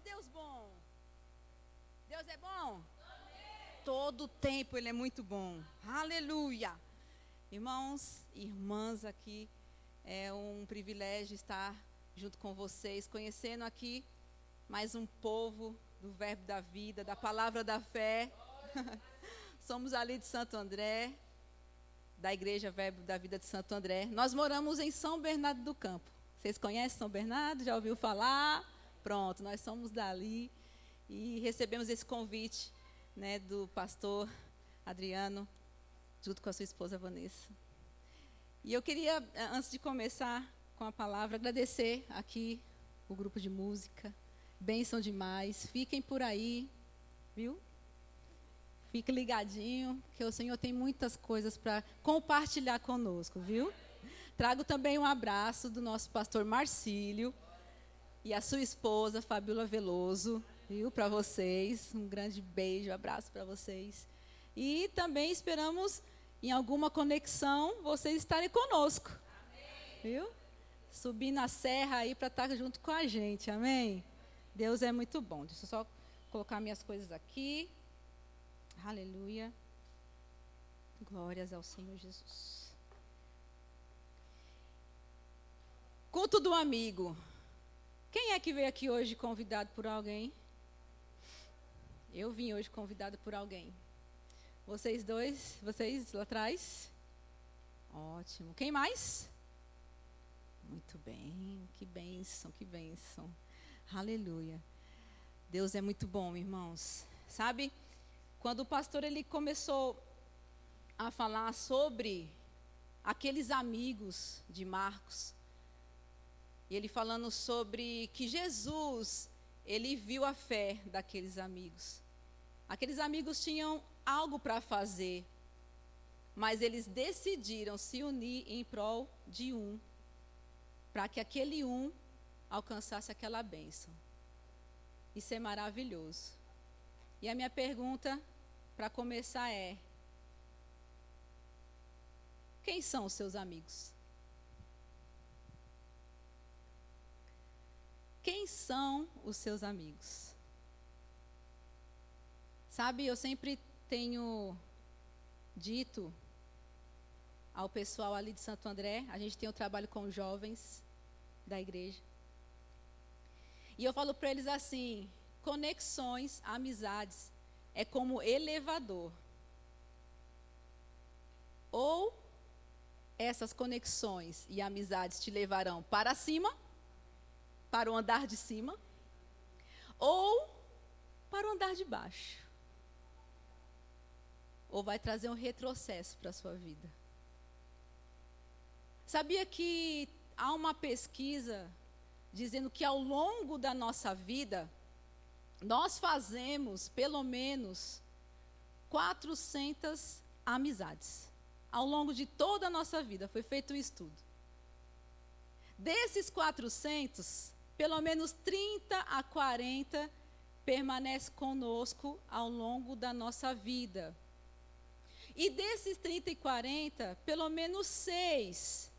Deus bom? Deus é bom? Todo tempo Ele é muito bom. Aleluia. Irmãos, irmãs aqui, é um privilégio estar junto com vocês, conhecendo aqui mais um povo do Verbo da Vida, da Palavra da Fé. Somos ali de Santo André, da Igreja Verbo da Vida de Santo André. Nós moramos em São Bernardo do Campo. Vocês conhecem São Bernardo? Já ouviu falar? Pronto, nós somos dali e recebemos esse convite, né, do pastor Adriano, junto com a sua esposa Vanessa. E eu queria, antes de começar com a palavra, agradecer aqui o grupo de música. Bênção demais. Fiquem por aí, viu? Fique ligadinho, que o Senhor tem muitas coisas para compartilhar conosco, viu? Trago também um abraço do nosso pastor Marcílio e a sua esposa, Fabíola Veloso, viu? Para vocês. Um grande beijo, abraço para vocês. E também esperamos, em alguma conexão, vocês estarem conosco. Amém. Viu? Subir na serra aí para estar junto com a gente, amém? Deus é muito bom. Deixa eu só colocar minhas coisas aqui. Aleluia. Glórias ao Senhor Jesus. Culto do amigo. Quem é que veio aqui hoje convidado por alguém? Eu vim hoje convidado por alguém. Vocês dois? Vocês lá atrás? Ótimo. Quem mais? Muito bem. Que bênção, que bênção. Aleluia. Deus é muito bom, irmãos. Sabe, quando o pastor ele começou a falar sobre aqueles amigos de Marcos, e ele falando sobre que Jesus, ele viu a fé daqueles amigos. Aqueles amigos tinham algo para fazer, mas eles decidiram se unir em prol de um, para que aquele um alcançasse aquela bênção. Isso é maravilhoso. E a minha pergunta, para começar, é: quem são os seus amigos? Quem são os seus amigos? Sabe, eu sempre tenho dito ao pessoal ali de Santo André, a gente tem um trabalho com jovens da igreja, e eu falo para eles assim: conexões, amizades, é como elevador. Ou essas conexões e amizades te levarão para cima, para o andar de cima, ou para o andar de baixo. Ou vai trazer um retrocesso para a sua vida. Sabia que há uma pesquisa dizendo que ao longo da nossa vida, nós fazemos pelo menos 400 amizades. Ao longo de toda a nossa vida, foi feito um estudo. Desses 400, pelo menos 30 a 40 permanece conosco ao longo da nossa vida. E desses 30 e 40, pelo menos 6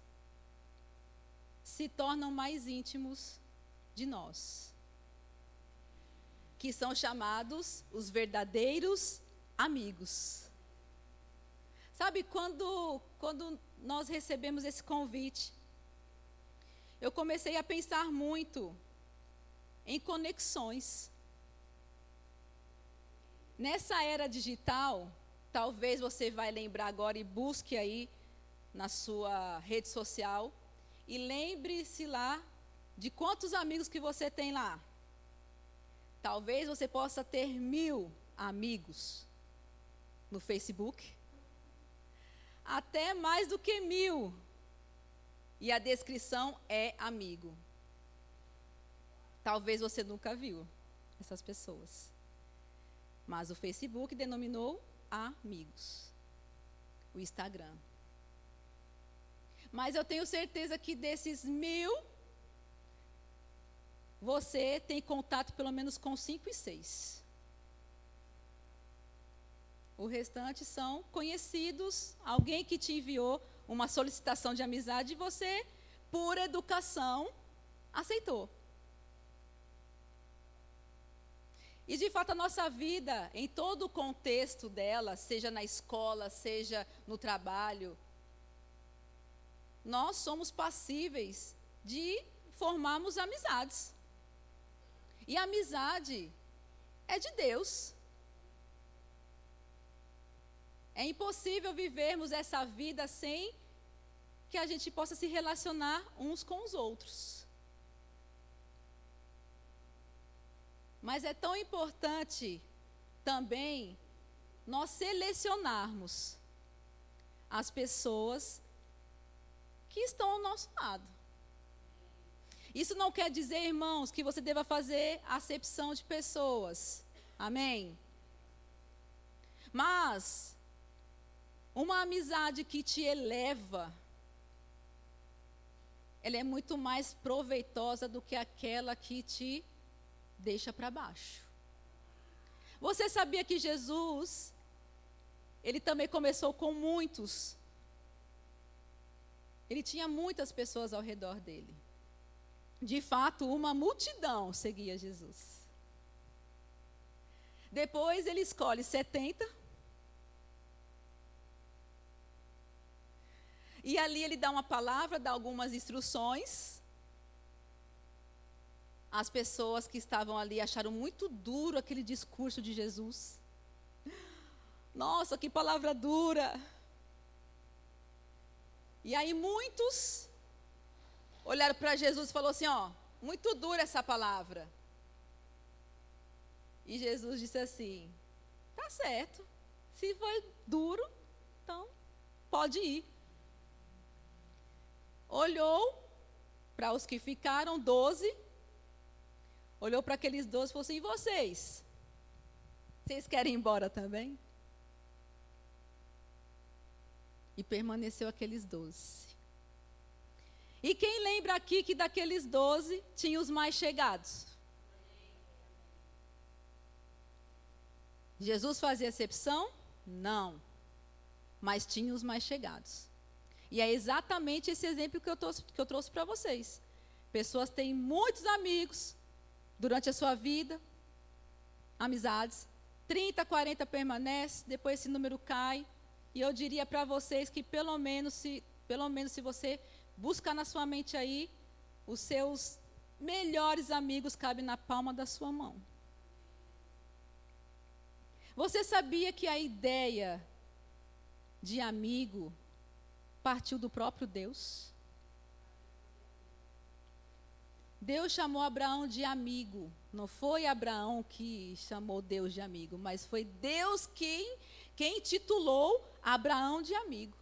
se tornam mais íntimos de nós, que são chamados os verdadeiros amigos. Sabe, quando nós recebemos esse convite, eu comecei a pensar muito em conexões. Nessa era digital, talvez você vai lembrar agora e busque aí na sua rede social e lembre-se lá de quantos amigos que você tem lá. Talvez você possa ter 1000 amigos no Facebook, até mais do que 1000. E a descrição é amigo. Talvez você nunca viu essas pessoas, mas o Facebook denominou amigos, o Instagram. Mas eu tenho certeza que desses 1000, você tem contato pelo menos com 5 e 6. O restante são conhecidos, alguém que te enviou uma solicitação de amizade e você, por educação, aceitou. E de fato a nossa vida, em todo o contexto dela, seja na escola, seja no trabalho, nós somos passíveis de formarmos amizades. E a amizade é de Deus. É impossível vivermos essa vida sem que a gente possa se relacionar uns com os outros. Mas é tão importante também nós selecionarmos as pessoas que estão ao nosso lado. Isso não quer dizer, irmãos, que você deva fazer acepção de pessoas. Amém? Mas uma amizade que te eleva, ela é muito mais proveitosa do que aquela que te deixa para baixo. Você sabia que Jesus, ele também começou com muitos. Ele tinha muitas pessoas ao redor dele. De fato, uma multidão seguia Jesus. Depois ele escolhe 70. E ali ele dá uma palavra, dá algumas instruções. As pessoas que estavam ali acharam muito duro aquele discurso de Jesus. Nossa, que palavra dura! E aí muitos olharam para Jesus e falaram assim, ó, muito dura essa palavra. E Jesus disse assim, tá certo, se foi duro, então pode ir. Olhou para os que ficaram, 12, olhou para aqueles 12 e falou assim, e vocês? Vocês querem ir embora também? E permaneceu aqueles 12. E quem lembra aqui que daqueles 12 tinha os mais chegados? Jesus fazia exceção? Não. Mas tinha os mais chegados. E é exatamente esse exemplo que eu trouxe para vocês. Pessoas têm muitos amigos durante a sua vida, amizades. 30, 40 permanece, depois esse número cai. E eu diria para vocês que pelo menos se você buscar na sua mente aí, os seus melhores amigos cabem na palma da sua mão. Você sabia que a ideia de amigo partiu do próprio Deus? Deus chamou Abraão de amigo. Não foi Abraão que chamou Deus de amigo, mas foi Deus quem titulou Abraão de amigo.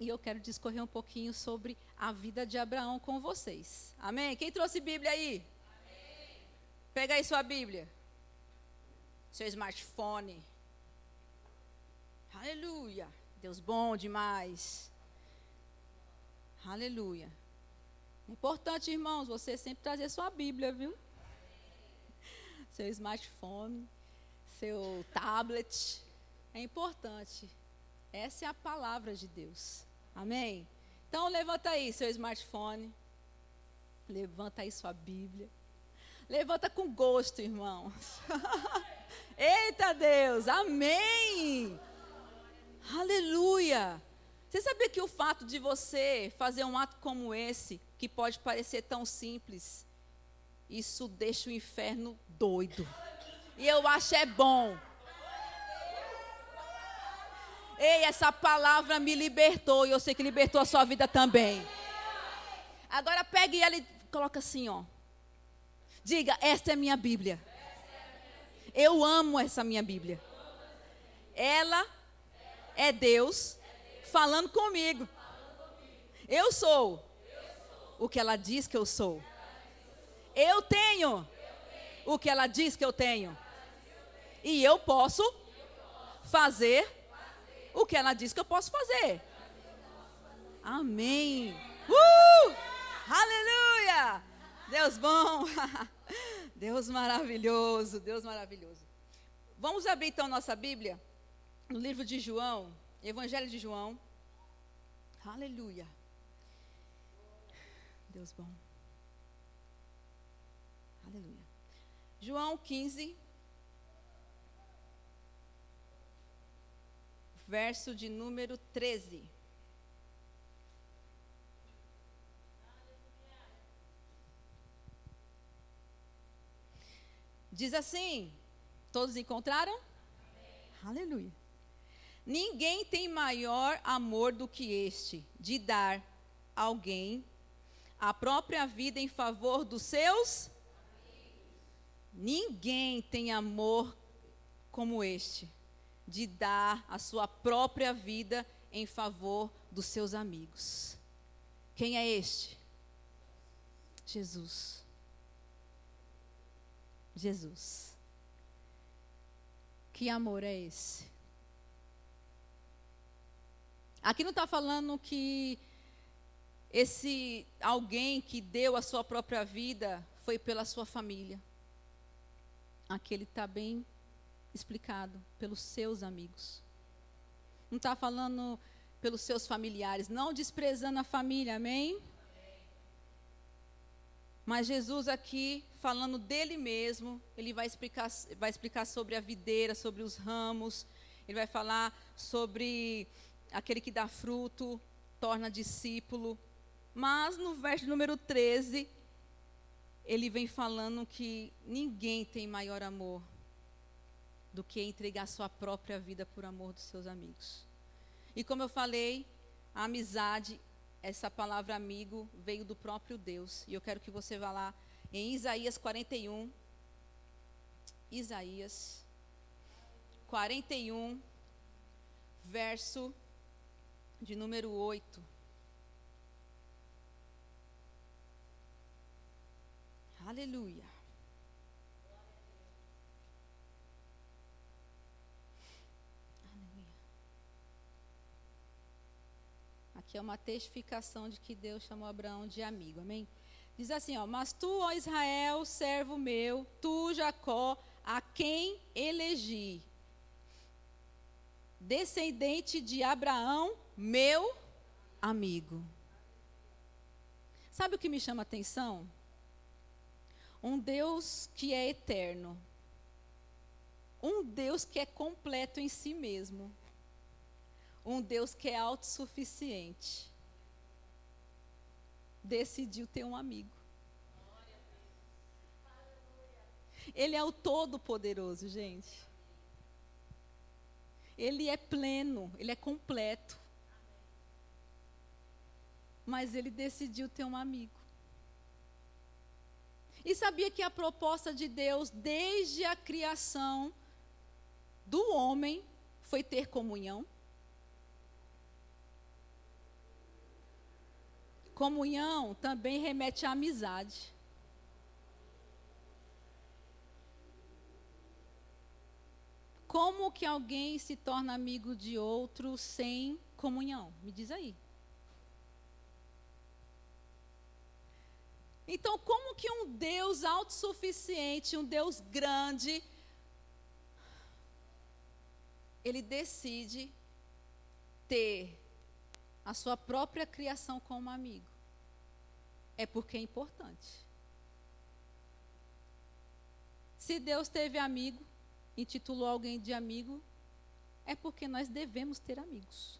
E eu quero discorrer um pouquinho sobre a vida de Abraão com vocês. Amém? Quem trouxe Bíblia aí? Amém. Pega aí sua Bíblia. Seu smartphone. Aleluia. Deus bom demais. Aleluia. É importante, irmãos, você sempre trazer sua Bíblia, viu? Seu smartphone, seu tablet. É importante. Essa é a palavra de Deus. Amém? Então, levanta aí seu smartphone. Levanta aí sua Bíblia. Levanta com gosto, irmãos. Eita Deus, amém. Aleluia. Você sabia que o fato de você fazer um ato como esse, que pode parecer tão simples, isso deixa o inferno doido. E eu acho é bom. Ei, essa palavra me libertou e eu sei que libertou a sua vida também. Agora pegue ela e coloca assim, ó. Diga, esta é a minha Bíblia. Eu amo essa minha Bíblia. Ela é Deus falando comigo. Eu sou o que ela diz que eu sou. Eu tenho o que ela diz que eu tenho. E eu posso fazer o que ela diz que eu posso fazer. Amém. Aleluia. Deus bom. Deus maravilhoso. Deus maravilhoso. Vamos abrir então nossa Bíblia no livro de João, Evangelho de João. Aleluia. Deus bom. Aleluia. João 15, verso de número 13. Diz assim, todos encontraram? Amém. Aleluia. Ninguém tem maior amor do que este, de dar a alguém a própria vida em favor dos seus amigos. Ninguém tem amor como este, de dar a sua própria vida em favor dos seus amigos. Quem é este? Jesus. Jesus. Que amor é esse? Aqui não está falando que esse alguém que deu a sua própria vida foi pela sua família. Aqui ele está bem explicado, pelos seus amigos. Não está falando pelos seus familiares, não desprezando a família, amém? Mas Jesus aqui, falando dele mesmo, ele vai explicar sobre a videira, sobre os ramos, ele vai falar sobre aquele que dá fruto, torna discípulo. Mas no verso número 13, ele vem falando que ninguém tem maior amor do que entregar sua própria vida por amor dos seus amigos. E como eu falei, a amizade, essa palavra amigo, veio do próprio Deus. E eu quero que você vá lá em Isaías 41. Isaías 41, verso de número 8. Aleluia. Aqui é uma testificação de que Deus chamou Abraão de amigo, amém? Diz assim, ó, mas tu, ó Israel, servo meu, tu, Jacó, a quem elegi, descendente de Abraão, meu amigo. Sabe o que me chama a atenção? Um Deus que é eterno. Um Deus que é completo em si mesmo. Um Deus que é autossuficiente. Decidiu ter um amigo. Ele é o Todo-Poderoso, gente. Ele é pleno, ele é completo. Mas ele decidiu ter um amigo. E sabia que a proposta de Deus, desde a criação do homem, foi ter comunhão? Comunhão também remete à amizade. Como que alguém se torna amigo de outro sem comunhão? Me diz aí. Então, como que um Deus autossuficiente, um Deus grande, ele decide ter a sua própria criação como amigo? É porque é importante. Se Deus teve amigo, intitulou alguém de amigo, é porque nós devemos ter amigos.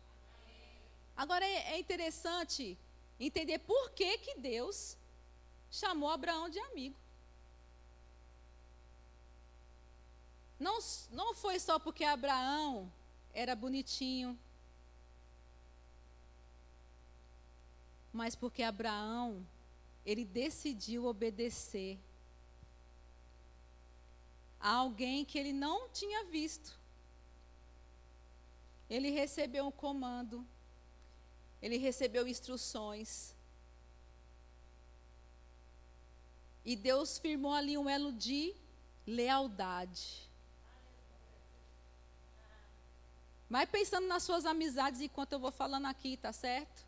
Agora é interessante entender por que que Deus chamou Abraão de amigo. Não foi só porque Abraão era bonitinho, mas porque Abraão, ele decidiu obedecer a alguém que ele não tinha visto. Ele recebeu um comando, ele recebeu instruções. E Deus firmou ali um elo de lealdade. Vai pensando nas suas amizades enquanto eu vou falando aqui, tá certo?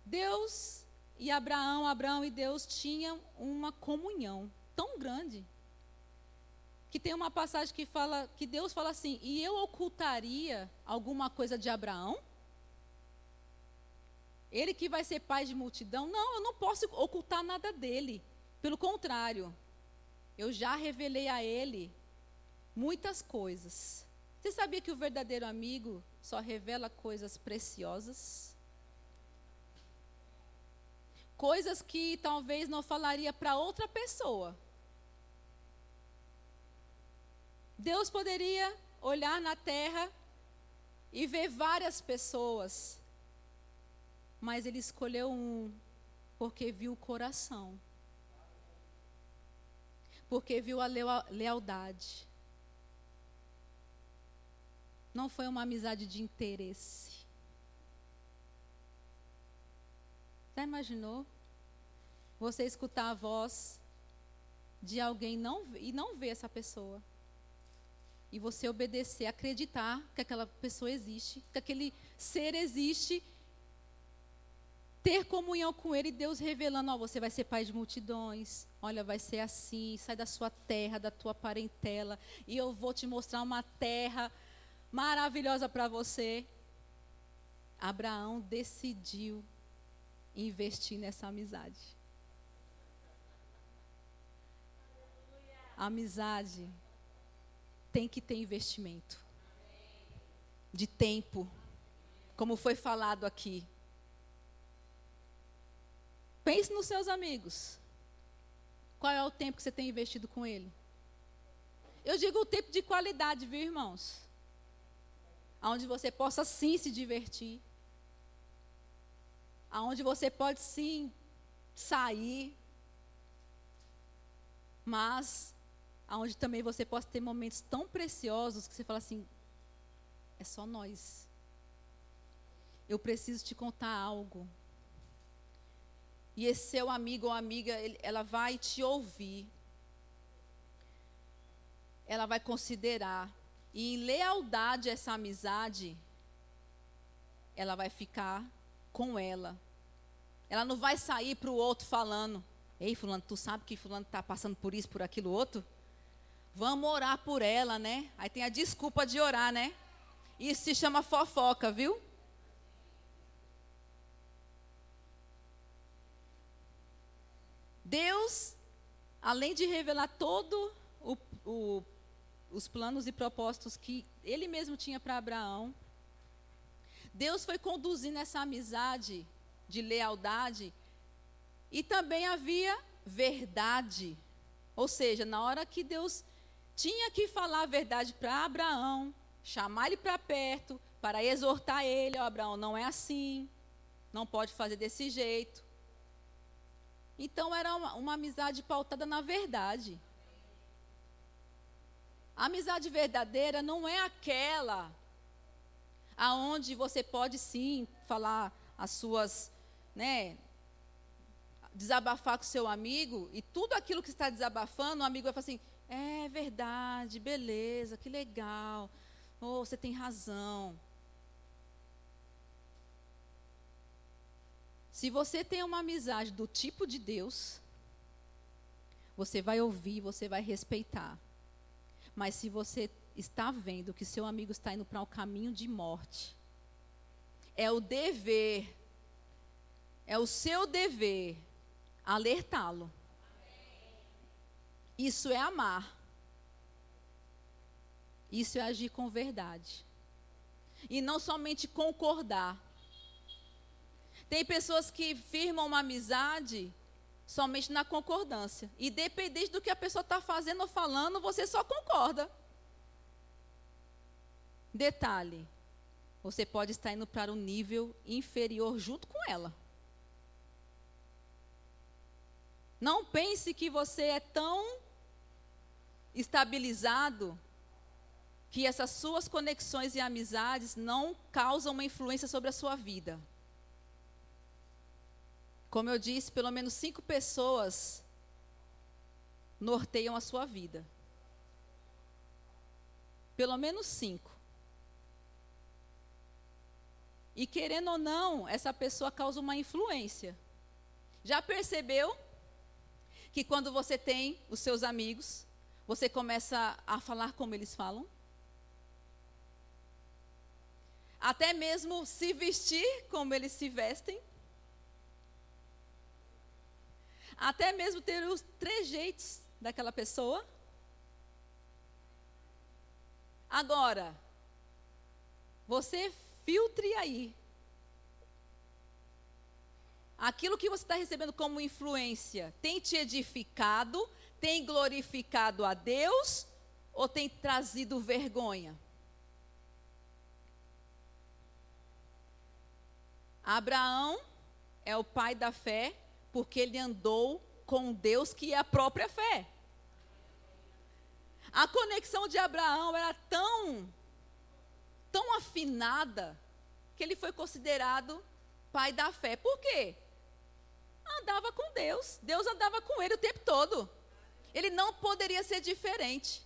Deus e Abraão e Deus tinham uma comunhão tão grande, que tem uma passagem que fala, que Deus fala assim, e eu ocultaria alguma coisa de Abraão? ele que vai ser pai de multidão. Não, eu não posso ocultar nada dele. Pelo contrário, eu já revelei a ele muitas coisas. Você sabia que o verdadeiro amigo só revela coisas preciosas? Coisas que talvez não falaria para outra pessoa. Deus poderia olhar na terra e ver várias pessoas, mas ele escolheu um, porque viu o coração, porque viu a lealdade. Não foi uma amizade de interesse. Já imaginou? Você escutar a voz de alguém e não ver essa pessoa. E você obedecer, acreditar que aquela pessoa existe, que aquele ser existe, ter comunhão com ele, Deus revelando, ó, você vai ser pai de multidões, olha, vai ser assim, sai da sua terra, da tua parentela, e eu vou te mostrar uma terra maravilhosa para você. Abraão decidiu investir nessa amizade. A amizade tem que ter investimento de tempo, como foi falado aqui. Pense nos seus amigos. Qual é o tempo que você tem investido com ele? Eu digo o tempo de qualidade, viu, irmãos? Onde você possa sim se divertir. Onde você pode sim sair. Mas aonde também você possa ter momentos tão preciosos que você fala assim, é só nós. Eu preciso te contar algo. E esse seu amigo ou amiga, ela vai te ouvir. Ela vai considerar. E em lealdade a essa amizade, ela vai ficar com ela. Ela não vai sair para o outro falando, ei, fulano, tu sabe que fulano está passando por isso, por aquilo outro? Vamos orar por ela, né? Aí tem a desculpa de orar, né? Isso se chama fofoca, viu? Deus, além de revelar todo os planos e propósitos que Ele mesmo tinha para Abraão, Deus foi conduzindo essa amizade de lealdade e também havia verdade. Ou seja, na hora que Deus tinha que falar a verdade para Abraão, chamar ele para perto, para exortar ele, ó, Abraão, não é assim, não pode fazer desse jeito. Então era uma amizade pautada na verdade. A amizade verdadeira não é aquela aonde você pode sim falar as suas, né, desabafar com seu amigo e tudo aquilo que está desabafando, o amigo vai falar assim, é verdade, beleza, que legal, oh, você tem razão. Se você tem uma amizade do tipo de Deus, você vai ouvir, você vai respeitar. Mas se você está vendo que seu amigo está indo para um caminho de morte, é o dever, é o seu dever alertá-lo. Isso é amar. Isso é agir com verdade. E não somente concordar. Tem pessoas que firmam uma amizade somente na concordância. E dependente do que a pessoa está fazendo ou falando, você só concorda. Detalhe, você pode estar indo para um nível inferior junto com ela. Não pense que você é tão estabilizado que essas suas conexões e amizades não causam uma influência sobre a sua vida. Como eu disse, pelo menos 5 pessoas norteiam a sua vida. Pelo menos 5. E querendo ou não, essa pessoa causa uma influência. Já percebeu que quando você tem os seus amigos, você começa a falar como eles falam? Até mesmo se vestir como eles se vestem. até mesmo ter os trejeitos daquela pessoa. Agora, você filtre aí. Aquilo que você está recebendo como influência tem te edificado, tem glorificado a Deus ou tem trazido vergonha? Abraão é o pai da fé porque ele andou com Deus, que é a própria fé. A conexão de Abraão era tão afinada que ele foi considerado pai da fé. Por quê? Andava com Deus. Deus andava com ele o tempo todo. Ele não poderia ser diferente.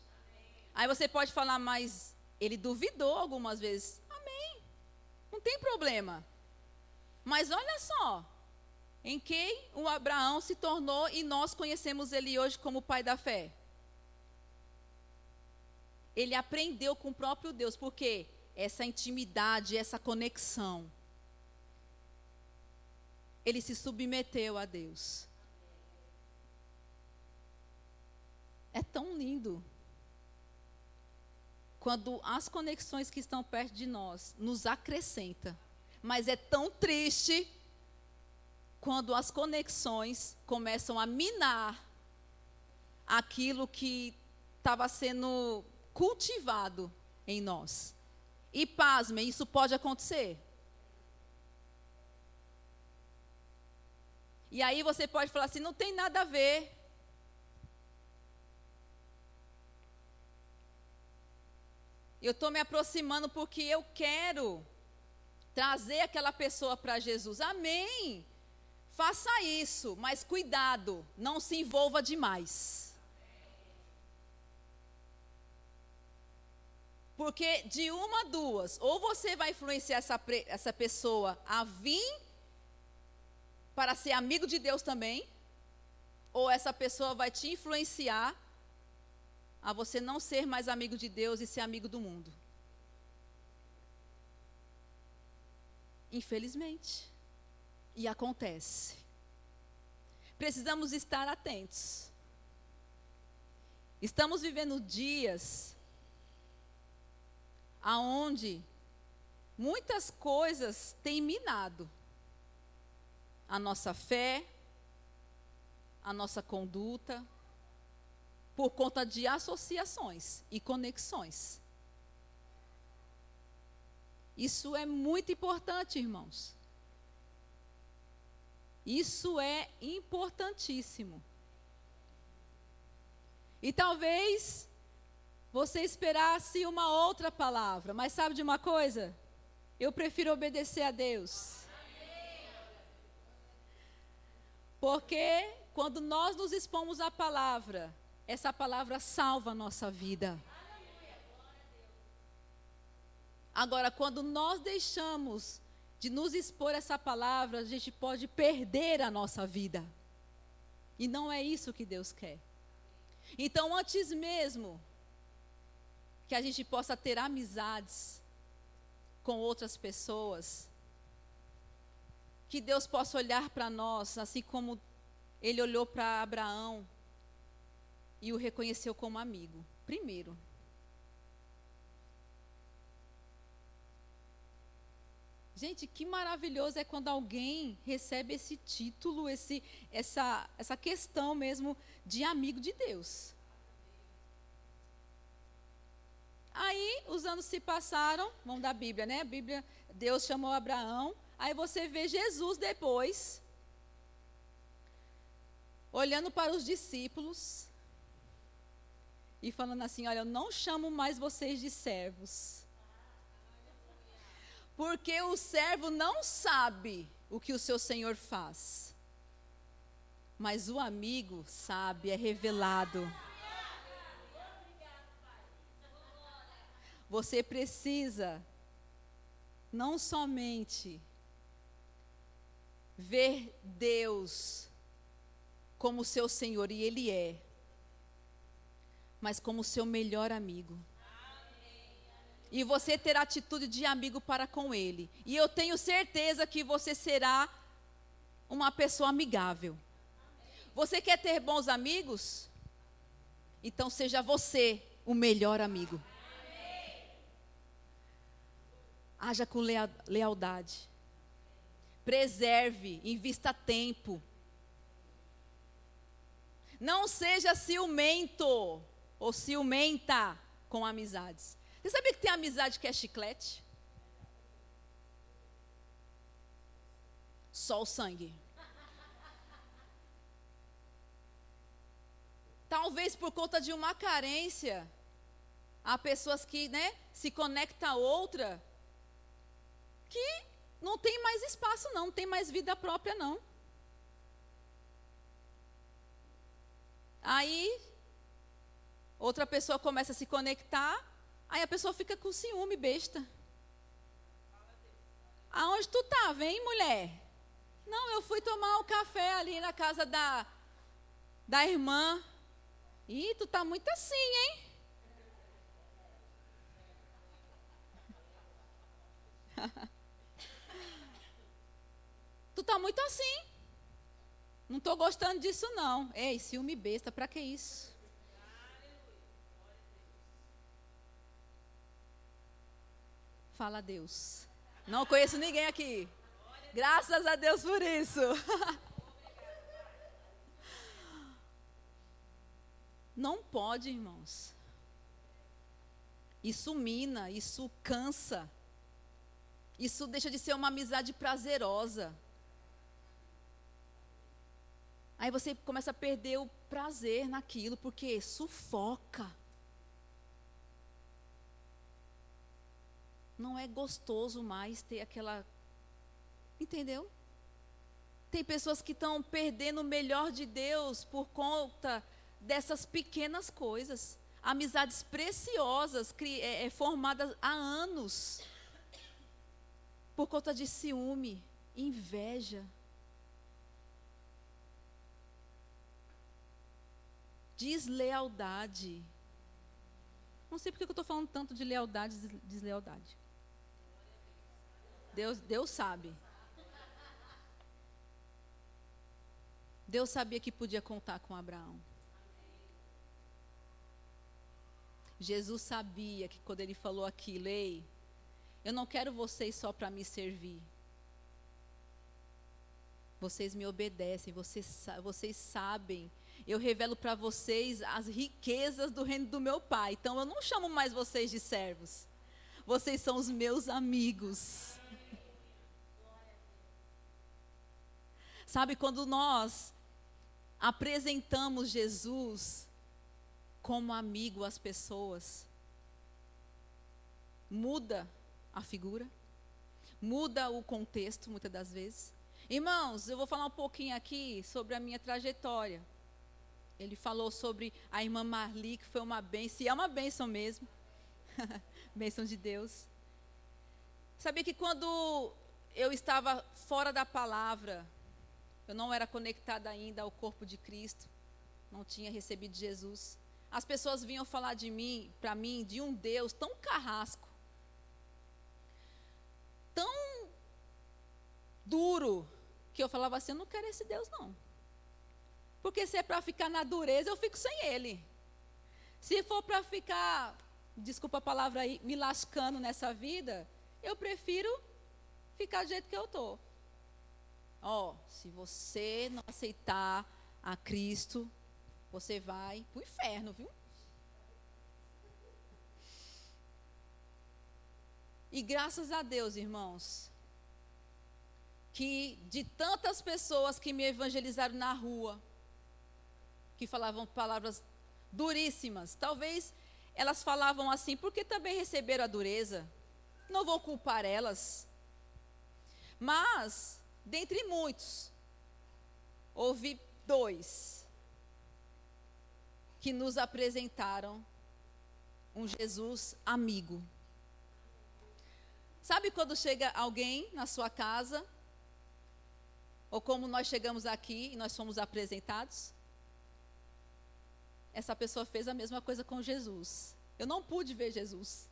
Aí você pode falar, mas ele duvidou algumas vezes. Amém. Não tem problema. Mas olha só, em quem o Abraão se tornou e nós conhecemos ele hoje como pai da fé. Ele aprendeu com o próprio Deus, porque essa intimidade, essa conexão, ele se submeteu a Deus. É tão lindo quando as conexões que estão perto de nós nos acrescentam. Mas é tão triste quando as conexões começam a minar aquilo que estava sendo cultivado em nós. E pasmem, isso pode acontecer. E aí você pode falar assim, não tem nada a ver. Eu estou me aproximando porque eu quero trazer aquela pessoa para Jesus. Amém. Faça isso, mas cuidado, não se envolva demais. Porque de uma a duas, ou você vai influenciar essa pessoa a vir para ser amigo de Deus também, ou essa pessoa vai te influenciar a você não ser mais amigo de Deus e ser amigo do mundo. Infelizmente. E acontece. Precisamos estar atentos. Estamos vivendo dias aonde muitas coisas têm minado a nossa fé, a nossa conduta, por conta de associações e conexões. Isso é muito importante, irmãos. Isso é importantíssimo. E talvez você esperasse uma outra palavra, mas sabe de uma coisa? Eu prefiro obedecer a Deus. Porque quando nós nos expomos à palavra, essa palavra salva a nossa vida. Agora, quando nós deixamos de nos expor a essa palavra, a gente pode perder a nossa vida. E não é isso que Deus quer. Então, antes mesmo que a gente possa ter amizades com outras pessoas, que Deus possa olhar para nós, assim como Ele olhou para Abraão e o reconheceu como amigo, primeiro. Gente, que maravilhoso é quando alguém recebe esse título, essa questão mesmo de amigo de Deus. Aí, os anos se passaram, vamos da Bíblia, né? A Bíblia, Deus chamou Abraão, aí você vê Jesus depois, olhando para os discípulos e falando assim, olha, eu não chamo mais vocês de servos. Porque o servo não sabe o que o seu senhor faz. Mas o amigo sabe, é revelado. Você precisa não somente ver Deus como seu Senhor, e Ele é, mas como seu melhor amigo. E você ter atitude de amigo para com Ele. E eu tenho certeza que você será uma pessoa amigável. você quer ter bons amigos? Então seja você o melhor amigo. Haja com lealdade. Preserve, invista tempo. Não seja ciumento ou ciumenta com amizades. Você sabia que tem amizade que é chiclete? Só o sangue. Talvez por conta de uma carência, há pessoas que, se conectam a outra, que não tem mais espaço não tem mais vida própria não. Aí, outra pessoa começa a se conectar, aí a pessoa fica com ciúme besta. Aonde tu tá? Vem, mulher. Não, eu fui tomar um café ali na casa da irmã. Ih, tu tá muito assim, hein? Tu tá muito assim. Não tô gostando disso, não. Ei, ciúme besta, pra que isso? Fala a Deus. Não conheço ninguém aqui. Graças a Deus por isso. Não pode, irmãos. Isso mina, isso cansa. Isso deixa de ser uma amizade prazerosa. Aí você começa a perder o prazer naquilo, porque sufoca. Não é gostoso mais ter aquela... Entendeu? Tem pessoas que estão perdendo o melhor de Deus por conta dessas pequenas coisas. Amizades preciosas, formadas há anos. Por conta de ciúme, inveja. Deslealdade. Não sei porque eu estou falando tanto de lealdade e deslealdade. Deus sabe. Deus sabia que podia contar com Abraão. Jesus sabia que quando ele falou aquilo, ei, eu não quero vocês só para me servir. Vocês me obedecem, vocês sabem. Eu revelo para vocês as riquezas do reino do meu Pai. Então eu não chamo mais vocês de servos. Vocês são os meus amigos. Sabe, quando nós apresentamos Jesus como amigo às pessoas, muda a figura, muda o contexto, muitas das vezes. Irmãos, eu vou falar um pouquinho aqui sobre a minha trajetória. Ele falou sobre a irmã Marli, que foi uma bênção, e é uma bênção mesmo. Bênção de Deus. Sabia que quando eu estava fora da palavra, eu não era conectada ainda ao corpo de Cristo, não tinha recebido Jesus. As pessoas vinham falar de mim, para mim, de um Deus tão carrasco, tão duro, que eu falava assim, eu não quero esse Deus não. Porque se é para ficar na dureza, eu fico sem ele. Se for para ficar, desculpa a palavra aí, me lascando nessa vida, eu prefiro ficar do jeito que eu estou. Se você não aceitar a Cristo, você vai para o inferno, viu? E graças a Deus, irmãos, que de tantas pessoas que me evangelizaram na rua, que falavam palavras duríssimas, talvez elas falavam assim, porque também receberam a dureza, não vou culpar elas, mas, dentre muitos, houve 2 que nos apresentaram um Jesus amigo. Sabe quando chega alguém na sua casa, ou como nós chegamos aqui e nós fomos apresentados? Essa pessoa fez a mesma coisa com Jesus. Eu não pude ver Jesus.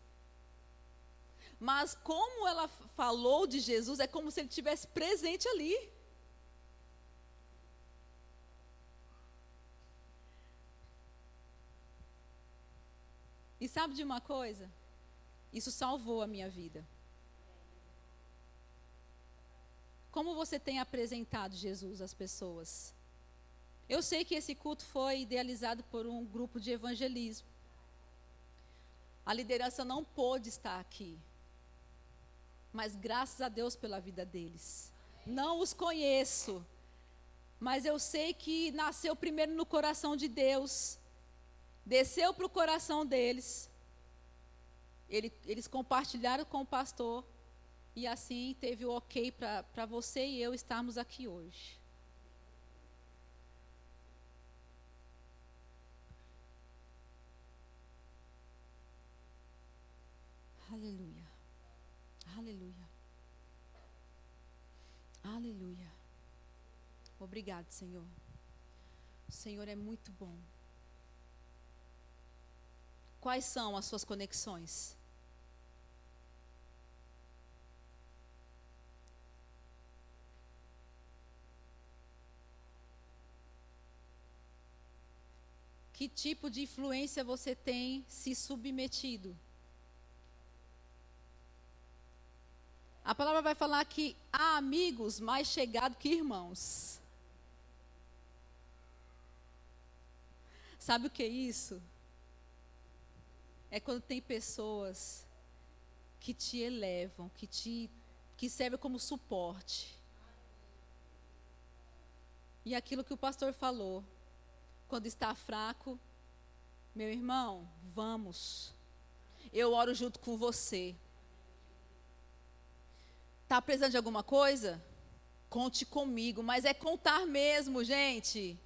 Mas como ela falou de Jesus, é como se ele estivesse presente ali. E sabe de uma coisa? Isso salvou a minha vida. Como você tem apresentado Jesus às pessoas? Eu sei que esse culto foi idealizado por um grupo de evangelismo. A liderança não pôde estar aqui. Mas graças a Deus pela vida deles. Não os conheço. Mas eu sei que nasceu primeiro no coração de Deus. Desceu para o coração deles. Eles compartilharam com o pastor. E assim teve o ok para você e eu estarmos aqui hoje. Aleluia. Aleluia. Aleluia. Obrigado, Senhor. O Senhor é muito bom. Quais são as suas conexões? Que tipo de influência você tem se submetido? A palavra vai falar que há amigos mais chegados que irmãos. Sabe o que é isso? É quando tem pessoas que te elevam, que servem como suporte. E aquilo que o pastor falou, quando está fraco, meu irmão, vamos. Eu oro junto com você. Está precisando de alguma coisa? Conte comigo, mas é contar mesmo, gente.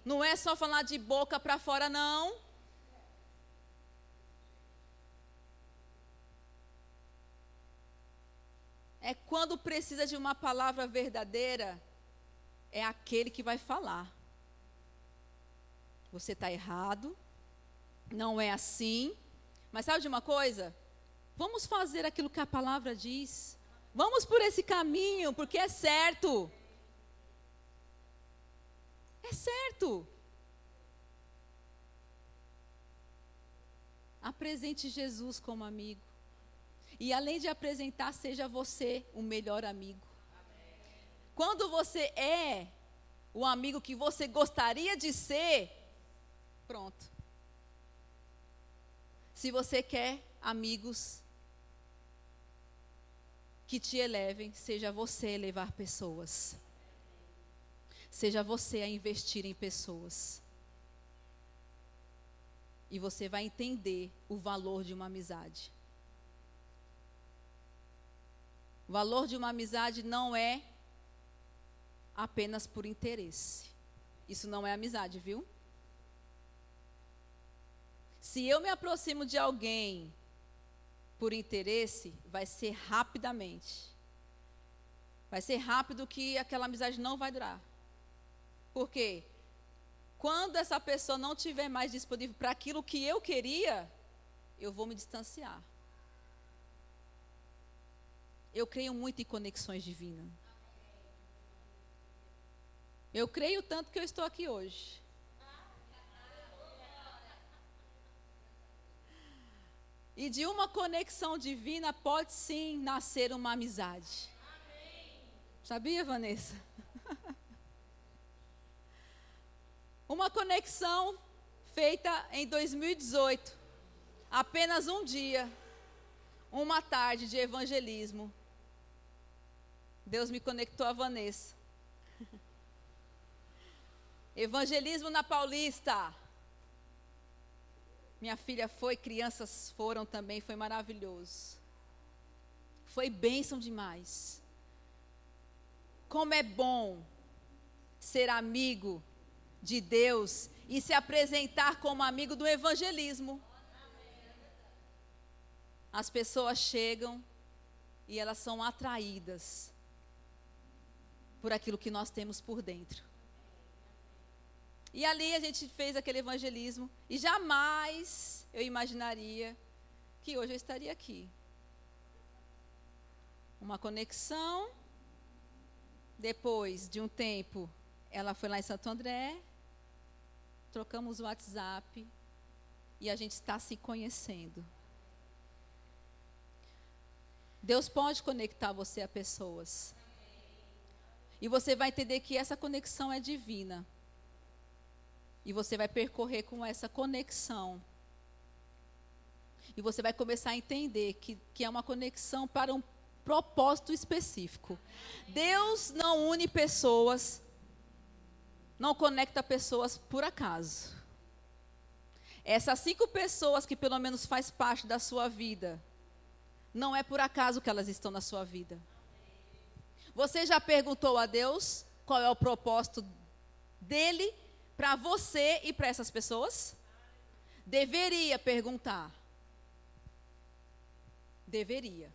Não é só falar de boca para fora, não. É quando precisa de uma palavra verdadeira, é aquele que vai falar. Você está errado, não é assim. Mas sabe de uma coisa? Vamos fazer aquilo que a palavra diz. Vamos por esse caminho, porque é certo. É certo. Apresente Jesus como amigo. E além de apresentar, seja você o melhor amigo. Quando você é o amigo que você gostaria de ser, pronto. Se você quer amigos que te elevem, seja você a elevar pessoas. Seja você a investir em pessoas. E você vai entender o valor de uma amizade. O valor de uma amizade não é apenas por interesse. Isso não é amizade, viu? Se eu me aproximo de alguém por interesse, vai ser rapidamente. Vai ser rápido que aquela amizade não vai durar. Por quê? Quando essa pessoa não estiver mais disponível para aquilo que eu queria, eu vou me distanciar. Eu creio muito em conexões divinas. Eu creio tanto que eu estou aqui hoje. E de uma conexão divina pode sim nascer uma amizade. Sabia, Vanessa? Uma conexão feita em 2018. Apenas um dia, uma tarde de evangelismo. Deus me conectou a Vanessa. Evangelismo na Paulista. Minha filha foi, crianças foram também, foi maravilhoso. Foi bênção demais. Como é bom ser amigo de Deus e se apresentar como amigo do evangelismo. As pessoas chegam e elas são atraídas por aquilo que nós temos por dentro. E ali a gente fez aquele evangelismo e jamais eu imaginaria que hoje eu estaria aqui. Uma conexão, depois de um tempo, ela foi lá em Santo André, trocamos o WhatsApp e a gente está se conhecendo. Deus pode conectar você a pessoas. E você vai entender que essa conexão é divina. E você vai percorrer com essa conexão. E você vai começar a entender que é uma conexão para um propósito específico. Deus não une pessoas, não conecta pessoas por acaso. Essas 5 pessoas que pelo menos faz parte da sua vida, não é por acaso que elas estão na sua vida. Você já perguntou a Deus qual é o propósito dele para você e para essas pessoas? Deveria perguntar. Deveria.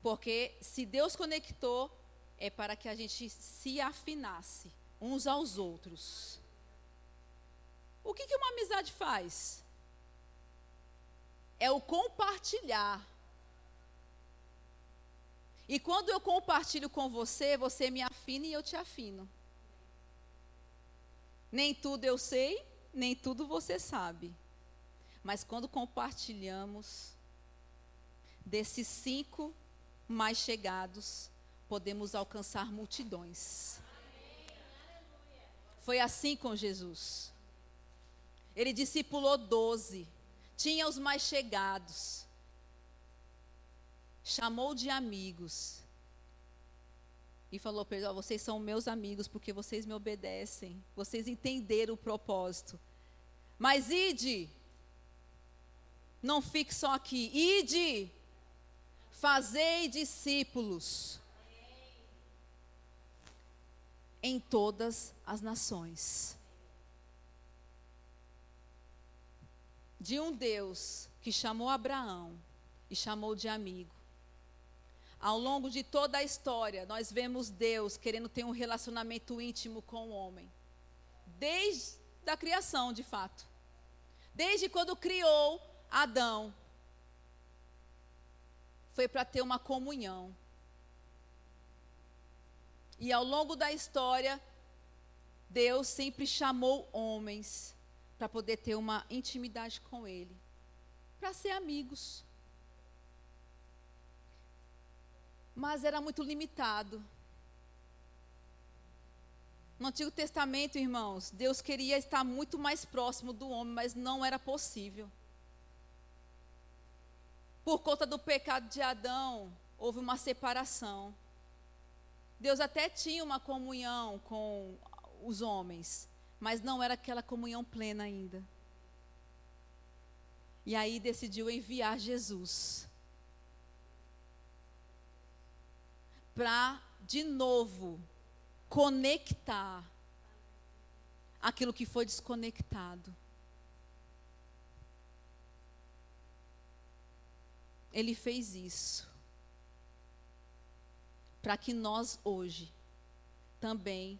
Porque se Deus conectou, é para que a gente se afinasse uns aos outros. O que uma amizade faz? É o compartilhar. E quando eu compartilho com você, você me afina e eu te afino. Nem tudo eu sei, nem tudo você sabe. Mas quando compartilhamos, desses 5 mais chegados, podemos alcançar multidões. Foi assim com Jesus. Ele discipulou 12. Tinha os mais chegados. Chamou de amigos. E falou para eles: vocês são meus amigos porque vocês me obedecem. Vocês entenderam o propósito. Mas ide. Não fique só aqui. Ide. Fazei discípulos. Em todas as nações. De um Deus que chamou Abraão e chamou de amigo. Ao longo de toda a história, nós vemos Deus querendo ter um relacionamento íntimo com o homem. Desde a criação, de fato. Desde quando criou Adão. Foi para ter uma comunhão. E ao longo da história, Deus sempre chamou homens para poder ter uma intimidade com Ele. Para ser amigos. Mas era muito limitado. No Antigo Testamento, irmãos, Deus queria estar muito mais próximo do homem, mas não era possível. Por conta do pecado de Adão, houve uma separação. Deus até tinha uma comunhão com os homens, mas não era aquela comunhão plena ainda. E aí decidiu enviar Jesus. Para, de novo, conectar aquilo que foi desconectado. Ele fez isso para que nós hoje também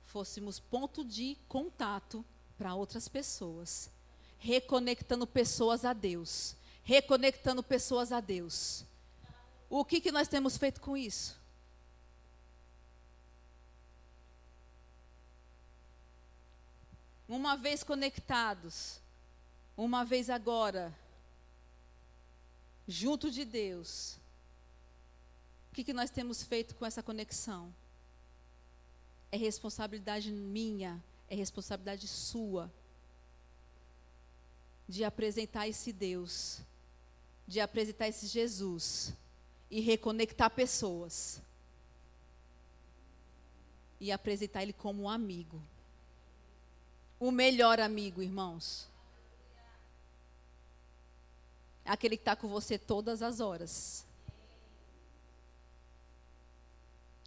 fôssemos ponto de contato para outras pessoas, reconectando pessoas a Deus, reconectando pessoas a Deus. O que nós temos feito com isso? Uma vez conectados, uma vez agora, junto de Deus, o que nós temos feito com essa conexão? É responsabilidade minha, é responsabilidade sua, de apresentar esse Deus, de apresentar esse Jesus, e reconectar pessoas, e apresentar Ele como um amigo. O melhor amigo, irmãos. Aquele que está com você todas as horas.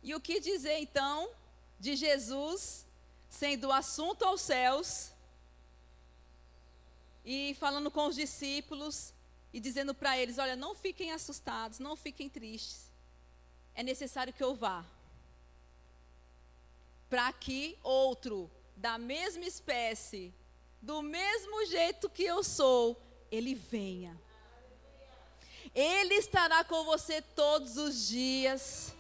E o que dizer então de Jesus sendo o assunto aos céus e falando com os discípulos e dizendo para eles: olha, não fiquem assustados, não fiquem tristes. É necessário que eu vá, para que outro da mesma espécie, do mesmo jeito que eu sou, ele venha. Ele estará com você todos os dias,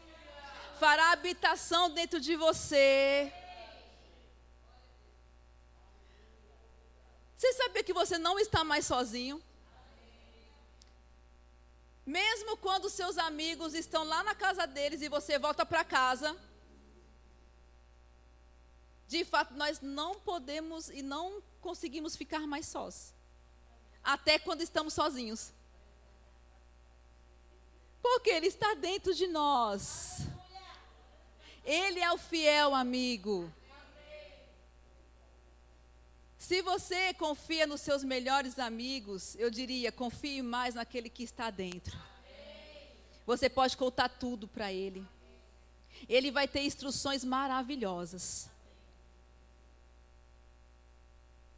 fará habitação dentro de você. Você sabia que você não está mais sozinho? Mesmo quando seus amigos estão lá na casa deles e você volta para casa, de fato nós não podemos e não conseguimos ficar mais sós. Até quando estamos sozinhos. Porque Ele está dentro de nós. Ele é o fiel amigo. Se você confia nos seus melhores amigos, eu diria, confie mais naquele que está dentro. Você pode contar tudo para Ele. Ele vai ter instruções maravilhosas.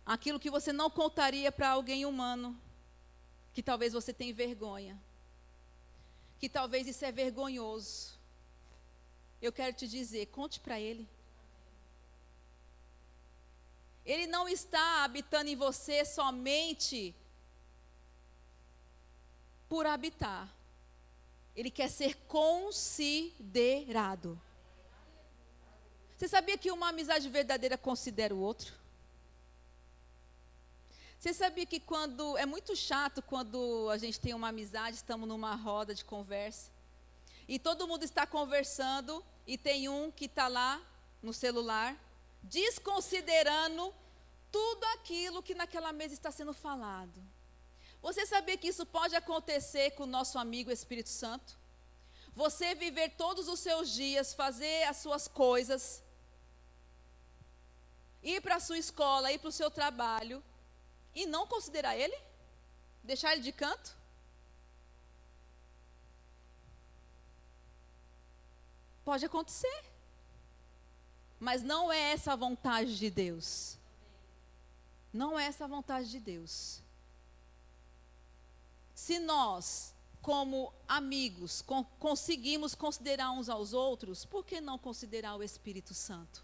Aquilo que você não contaria para alguém humano, que talvez você tenha vergonha, que talvez isso é vergonhoso. Eu quero te dizer, conte para Ele. Ele não está habitando em você somente por habitar. Ele quer ser considerado. Você sabia que uma amizade verdadeira considera o outro? Você sabia que é muito chato quando a gente tem uma amizade, estamos numa roda de conversa, e todo mundo está conversando, e tem um que está lá no celular, desconsiderando tudo aquilo que naquela mesa está sendo falado. Você sabia que isso pode acontecer com o nosso amigo Espírito Santo? Você viver todos os seus dias, fazer as suas coisas, ir para a sua escola, ir para o seu trabalho, e não considerar Ele? Deixar Ele de canto? Pode acontecer. Mas não é essa a vontade de Deus. Não é essa a vontade de Deus. Se nós, como amigos, conseguimos considerar uns aos outros, por que não considerar o Espírito Santo?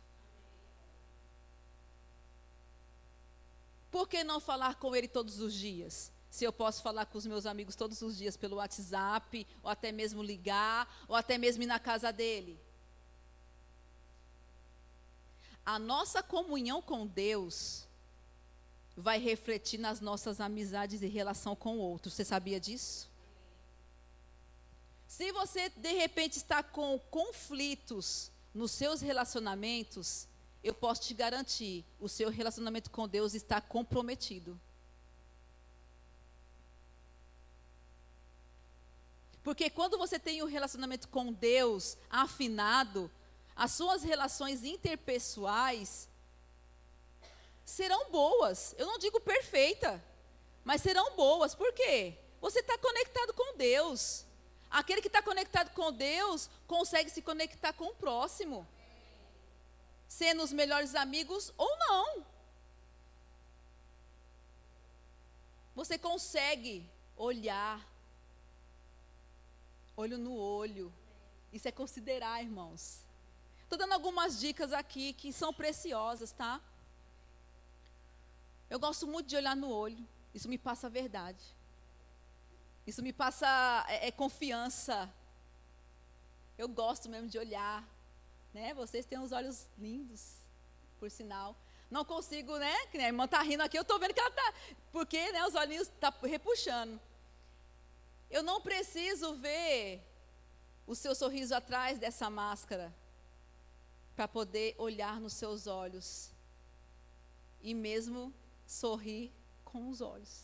Por que não falar com Ele todos os dias? Se eu posso falar com os meus amigos todos os dias pelo WhatsApp, ou até mesmo ligar, ou até mesmo ir na casa dele. A nossa comunhão com Deus vai refletir nas nossas amizades e relação com o outro. Você sabia disso? Se você, de repente, está com conflitos nos seus relacionamentos, eu posso te garantir, o seu relacionamento com Deus está comprometido. Porque quando você tem um relacionamento com Deus afinado, as suas relações interpessoais serão boas. Eu não digo perfeita, mas serão boas. Por quê? Você está conectado com Deus. Aquele que está conectado com Deus consegue se conectar com o próximo. Sendo os melhores amigos ou não. Você consegue olhar, olho no olho. Isso é considerar, irmãos. Estou dando algumas dicas aqui que são preciosas, tá? Eu gosto muito de olhar no olho. Isso me passa a verdade. Isso me passa confiança. Eu gosto mesmo de olhar. Né? Vocês têm uns olhos lindos, por sinal. Não consigo, né? Que a irmã está rindo aqui, eu estou vendo que ela está. Porque né, os olhinhos estão repuxando. Eu não preciso ver o seu sorriso atrás dessa máscara para poder olhar nos seus olhos e mesmo sorrir com os olhos.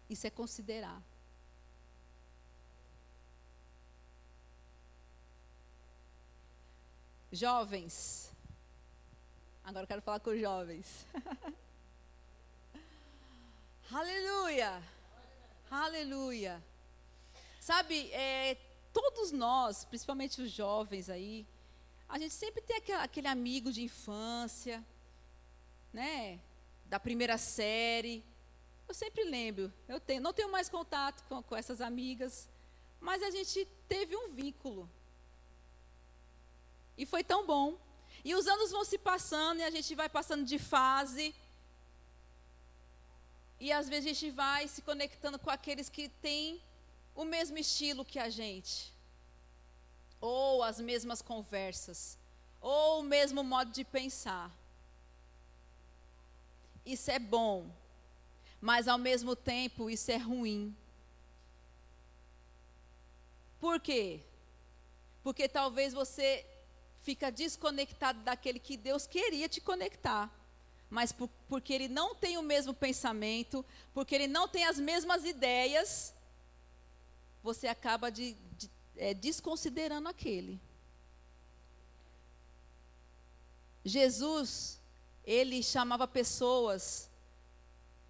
Isso é considerar. Jovens, agora eu quero falar com os jovens. Aleluia, aleluia. Sabe, todos nós, principalmente os jovens aí, a gente sempre tem aquele amigo de infância, né, da primeira série. Eu sempre lembro, não tenho mais contato com essas amigas, mas a gente teve um vínculo. E foi tão bom. E os anos vão se passando e a gente vai passando de fase. E às vezes a gente vai se conectando com aqueles que têm o mesmo estilo que a gente. Ou as mesmas conversas. Ou o mesmo modo de pensar. isso é bom, mas ao mesmo tempo isso é ruim. Por quê? Porque talvez você fica desconectado daquele que Deus queria te conectar. Mas porque ele não tem o mesmo pensamento, porque ele não tem as mesmas ideias, você acaba desconsiderando aquele. Jesus, ele chamava pessoas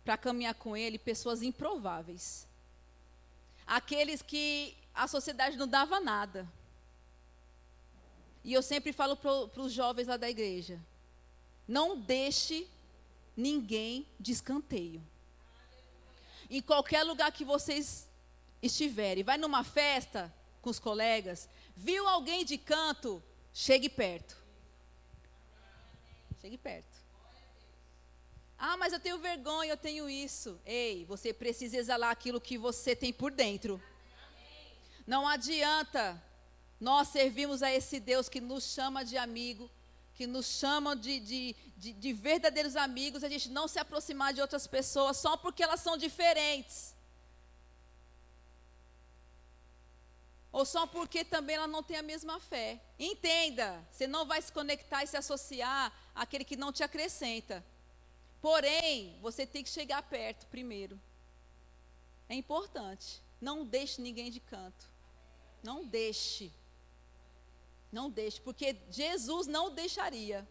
para caminhar com ele, pessoas improváveis. Aqueles que a sociedade não dava nada. E eu sempre falo para os jovens lá da igreja: não deixe ninguém de escanteio. Em qualquer lugar que vocês estiverem, vai numa festa com os colegas, viu alguém de canto, chegue perto. Chegue perto. Ah, mas eu tenho vergonha, eu tenho isso. Ei, você precisa exalar aquilo que você tem por dentro. Não adianta nós servirmos a esse Deus que nos chama de amigo, que nos chama de verdadeiros amigos, a gente não se aproximar de outras pessoas só porque elas são diferentes. Ou só porque também ela não tem a mesma fé. Entenda, você não vai se conectar e se associar àquele que não te acrescenta. Porém, você tem que chegar perto primeiro. É importante. Não deixe ninguém de canto. Não deixe. Não deixe, porque Jesus não deixaria.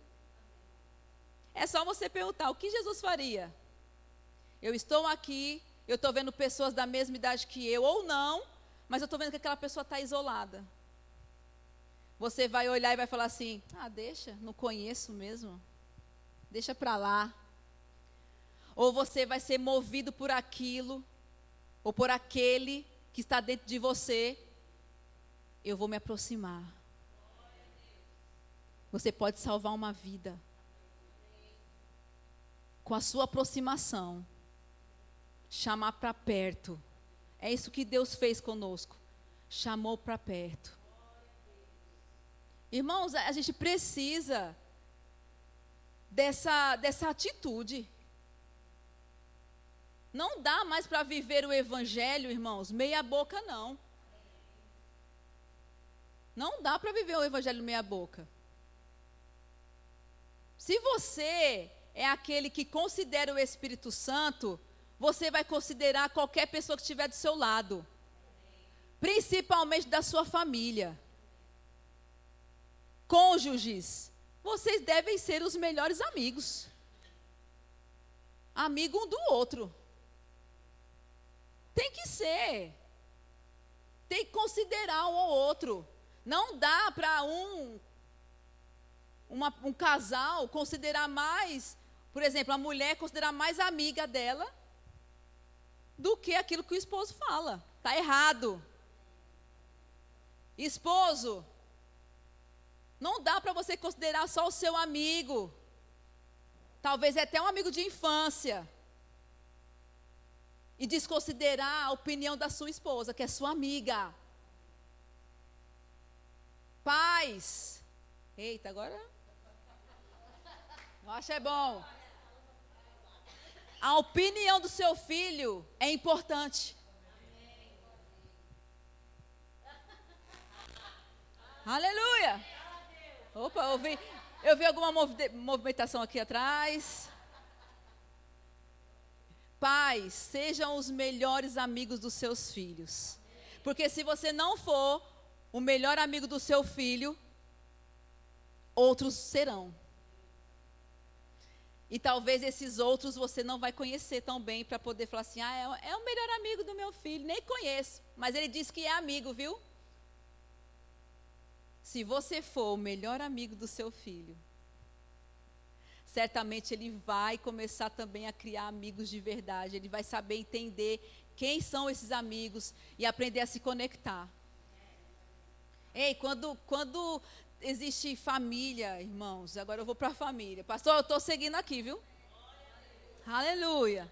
É só você perguntar, o que Jesus faria? Eu estou aqui, eu estou vendo pessoas da mesma idade que eu, ou não, mas eu estou vendo que aquela pessoa está isolada. Você vai olhar e vai falar assim, deixa, não conheço mesmo. Deixa para lá. Ou você vai ser movido por aquilo, ou por aquele que está dentro de você. Eu vou me aproximar. Você pode salvar uma vida com a sua aproximação, chamar para perto. É isso que Deus fez conosco, chamou para perto. Irmãos, a gente precisa dessa atitude. Não dá mais para viver o evangelho, irmãos, meia boca não. Não dá para viver o evangelho meia boca. Se você é aquele que considera o Espírito Santo, você vai considerar qualquer pessoa que estiver do seu lado. Principalmente da sua família. Cônjuges, vocês devem ser os melhores amigos. Amigo um do outro. Tem que ser. Tem que considerar um ao outro. Não dá para um casal considerar mais, por exemplo, a mulher considerar mais amiga dela do que aquilo que o esposo fala. Está errado. Esposo, não dá para você considerar só o seu amigo. Talvez até um amigo de infância. E desconsiderar a opinião da sua esposa, que é sua amiga. Pais. Eita, agora... Eu acho é bom. A opinião do seu filho é importante. Aleluia. Opa, eu vi alguma movimentação aqui atrás. Pais, sejam os melhores amigos dos seus filhos. Porque se você não for o melhor amigo do seu filho, outros serão. E talvez esses outros você não vai conhecer tão bem para poder falar assim, é o melhor amigo do meu filho, nem conheço, mas ele disse que é amigo, viu? Se você for o melhor amigo do seu filho, certamente ele vai começar também a criar amigos de verdade, ele vai saber entender quem são esses amigos e aprender a se conectar. Ei, quando existe família, irmãos, agora eu vou para a família. Pastor, eu estou seguindo aqui, viu? Aleluia.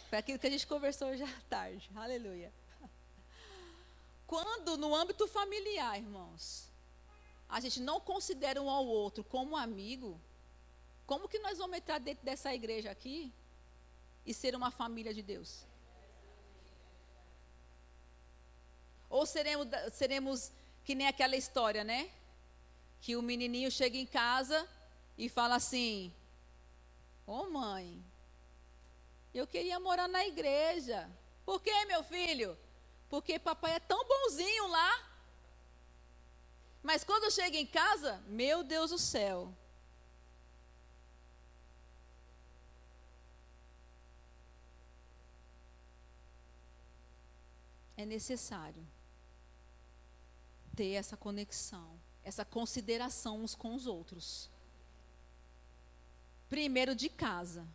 Foi aquilo que a gente conversou hoje à tarde. Aleluia. Quando no âmbito familiar, irmãos, a gente não considera um ao outro como amigo, Como que nós vamos entrar dentro dessa igreja aqui e ser uma família de Deus? Ou seremos que nem aquela história, né? Que o menininho chega em casa e fala assim: ô mãe, eu queria morar na igreja. Por quê, meu filho? Porque papai é tão bonzinho lá. Mas quando chega em casa, meu Deus do céu. É necessário ter essa conexão, essa consideração uns com os outros. Primeiro de casa,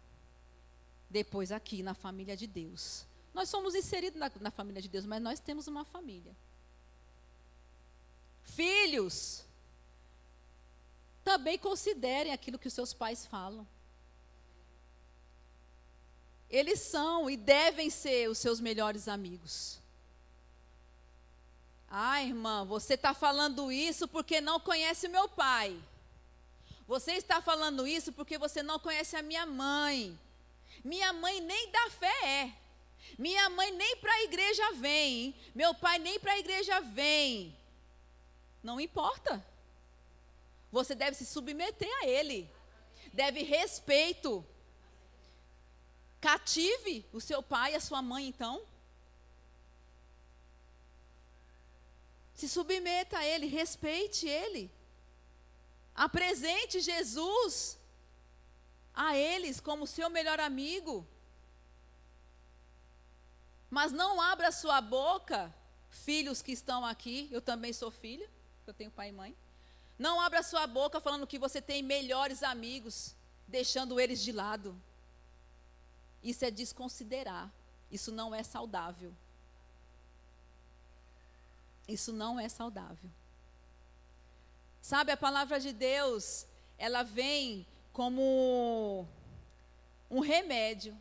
depois aqui na família de Deus. Nós somos inseridos na família de Deus, mas nós temos uma família. Filhos, também considerem aquilo que os seus pais falam. Eles são e devem ser os seus melhores amigos. Ah, irmã, você está falando isso porque não conhece o meu pai. Você está falando isso porque você não conhece a minha mãe. Minha mãe nem da fé é. Minha mãe nem para a igreja vem. Meu pai nem para a igreja vem. Não importa. Você deve se submeter a ele. Deve respeito. Cative o seu pai e a sua mãe, então. Se submeta a ele, respeite ele. Apresente Jesus a eles como seu melhor amigo. Mas não abra sua boca, filhos que estão aqui, eu também sou filha, eu tenho pai e mãe. Não abra sua boca falando que você tem melhores amigos, deixando eles de lado. Isso é desconsiderar, isso não é saudável. Isso não é saudável. Sabe, a palavra de Deus, ela vem como um remédio.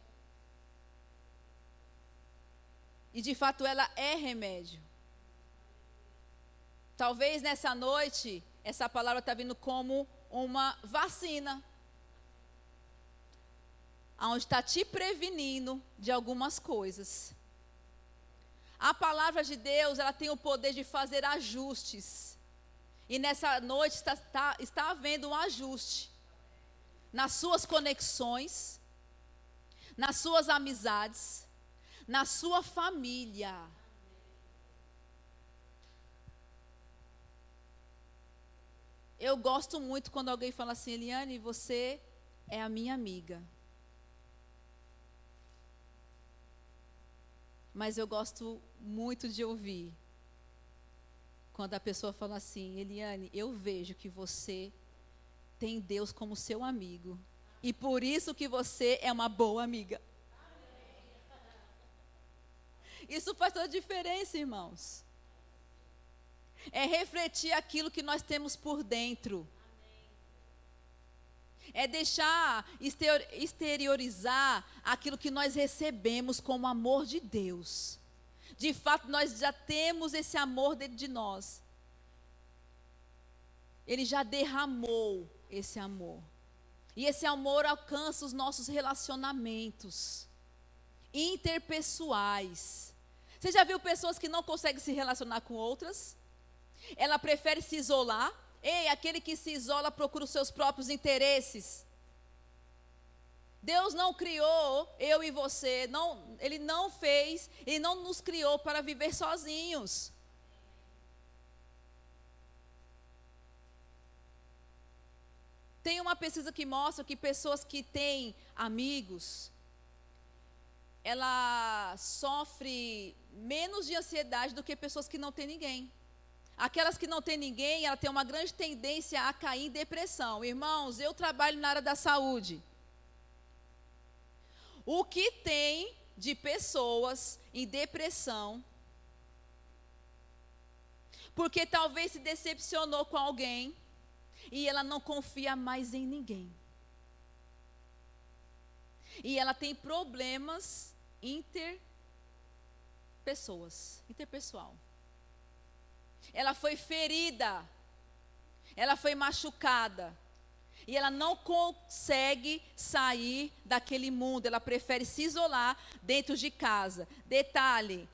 E de fato ela é remédio. Talvez nessa noite, essa palavra está vindo como uma vacina. Onde está te prevenindo de algumas coisas. A palavra de Deus, ela tem o poder de fazer ajustes. E nessa noite está havendo um ajuste. Nas suas conexões, nas suas amizades, na sua família. Eu gosto muito quando alguém fala assim: Eliane, você é a minha amiga. Mas eu gosto muito de ouvir quando a pessoa fala assim: Eliane, eu vejo que você tem Deus como seu amigo. E por isso que você é uma boa amiga. Isso faz toda a diferença, irmãos. É refletir aquilo que nós temos por dentro. É deixar exteriorizar aquilo que nós recebemos como amor de Deus. De fato, nós já temos esse amor dentro de nós. Ele já derramou esse amor. E esse amor alcança os nossos relacionamentos interpessoais. Você já viu pessoas que não conseguem se relacionar com outras? Ela prefere se isolar. Ei, aquele que se isola procura os seus próprios interesses. Deus não criou eu e você, Ele não fez, Ele não nos criou para viver sozinhos. Tem uma pesquisa que mostra que pessoas que têm amigos, ela sofre menos de ansiedade do que pessoas que não têm ninguém. Aquelas que não têm ninguém, ela tem uma grande tendência a cair em depressão. Irmãos, eu trabalho na área da saúde. O que tem de pessoas em depressão, porque talvez se decepcionou com alguém e ela não confia mais em ninguém. E ela tem problemas interpessoal. Ela foi ferida, ela foi machucada, E ela não consegue sair daquele mundo, ela prefere se isolar dentro de casa. Detalhe,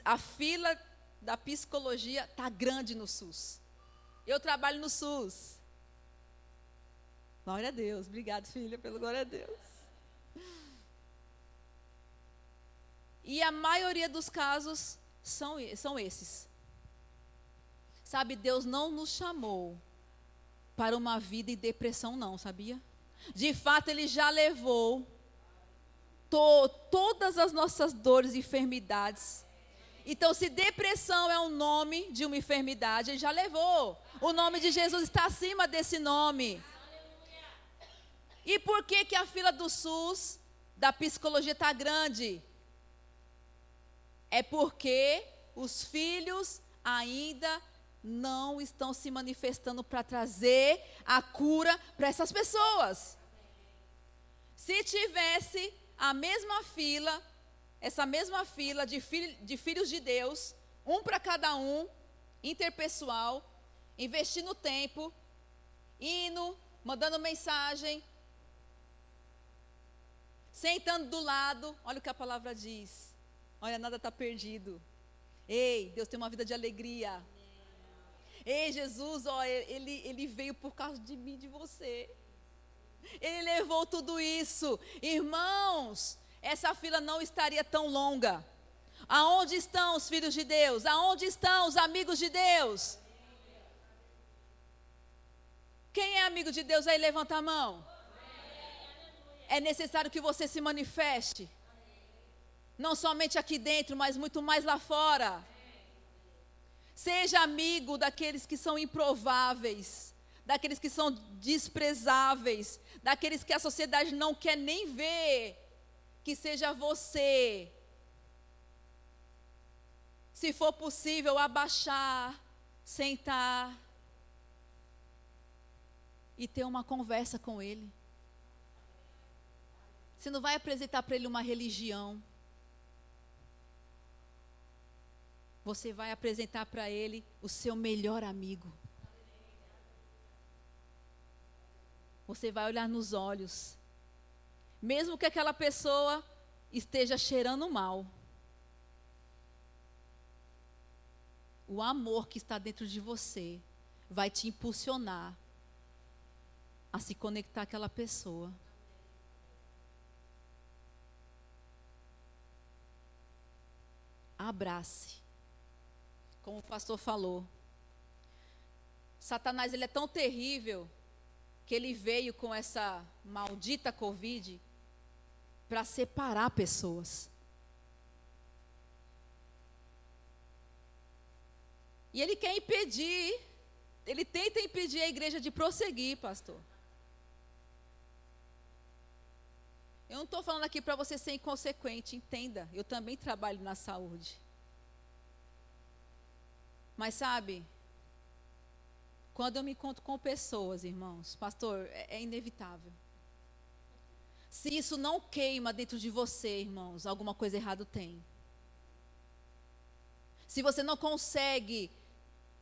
a fila da psicologia está grande no SUS. Eu trabalho no SUS. Glória a Deus, obrigado, filha, pelo glória a Deus. E a maioria dos casos são esses. Sabe, Deus não nos chamou para uma vida em depressão, não, sabia? De fato, Ele já levou todas as nossas dores e enfermidades. Então, se depressão é o nome de uma enfermidade, Ele já levou. O nome de Jesus está acima desse nome. E por que a fila do SUS, da psicologia, está grande? É porque os filhos ainda não estão se manifestando para trazer a cura para essas pessoas. Se tivesse a mesma fila, essa mesma fila de filhos de Deus, um para cada um, interpessoal, investindo tempo, indo, mandando mensagem, sentando do lado, olha o que a palavra diz. Olha, nada está perdido. Ei, Deus tem uma vida de alegria. Ei, Jesus, ó, ele veio por causa de mim, de você. Ele levou tudo isso. Irmãos, essa fila não estaria tão longa. Aonde estão os filhos de Deus? Aonde estão os amigos de Deus? Quem é amigo de Deus aí? Levanta a mão. É necessário que você se manifeste. Não somente aqui dentro, mas muito mais lá fora. Seja amigo daqueles que são improváveis, daqueles que são desprezáveis, daqueles que a sociedade não quer nem ver. Que seja você. Se for possível, abaixar, sentar e ter uma conversa com ele. Você não vai apresentar para ele uma religião. Você vai apresentar para ele o seu melhor amigo. Você vai olhar nos olhos. Mesmo que aquela pessoa esteja cheirando mal. O amor que está dentro de você vai te impulsionar a se conectar àquela pessoa. Abrace. Como o pastor falou, Satanás, ele é tão terrível que ele veio com essa maldita Covid para separar pessoas. E ele quer impedir, ele tenta impedir a igreja de prosseguir, pastor. Eu não estou falando aqui para você ser inconsequente, entenda, eu também trabalho na saúde. Mas sabe, quando eu me encontro com pessoas, irmãos, pastor, é inevitável. Se isso não queima dentro de você, irmãos, alguma coisa errada tem. Se você não consegue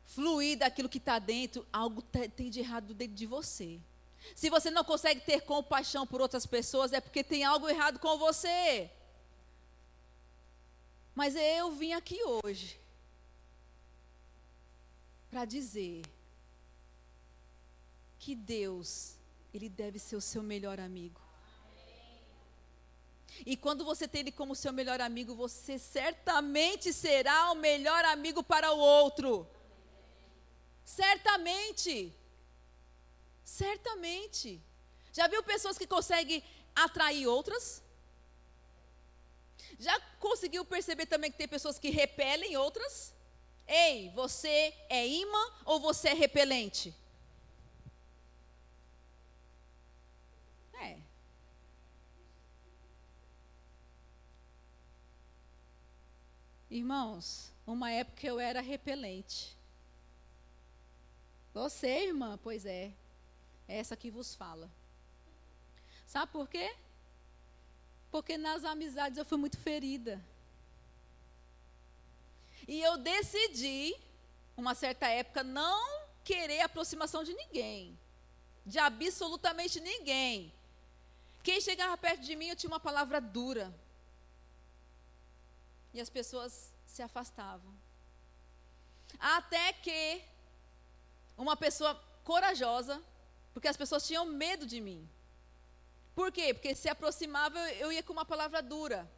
fluir daquilo que está dentro, algo tem de errado dentro de você. Se você não consegue ter compaixão por outras pessoas, é porque tem algo errado com você. Mas eu vim aqui hoje para dizer que Deus, Ele deve ser o seu melhor amigo. E quando você tem Ele como seu melhor amigo, você certamente será o melhor amigo para o outro. Certamente. Certamente. Já viu pessoas que conseguem atrair outras? Já conseguiu perceber também que tem pessoas que repelem outras? Ei, você é imã ou você é repelente? É. Irmãos, uma época eu era repelente. Você, irmã, pois é essa que vos fala. Sabe por quê? Porque nas amizades eu fui muito ferida. E eu decidi, uma certa época, não querer aproximação de ninguém. de absolutamente ninguém. Quem chegava perto de mim, eu tinha uma palavra dura. E as pessoas se afastavam. Até que uma pessoa corajosa, porque as pessoas tinham medo de mim. Por quê? Porque se aproximava, eu ia com uma palavra dura.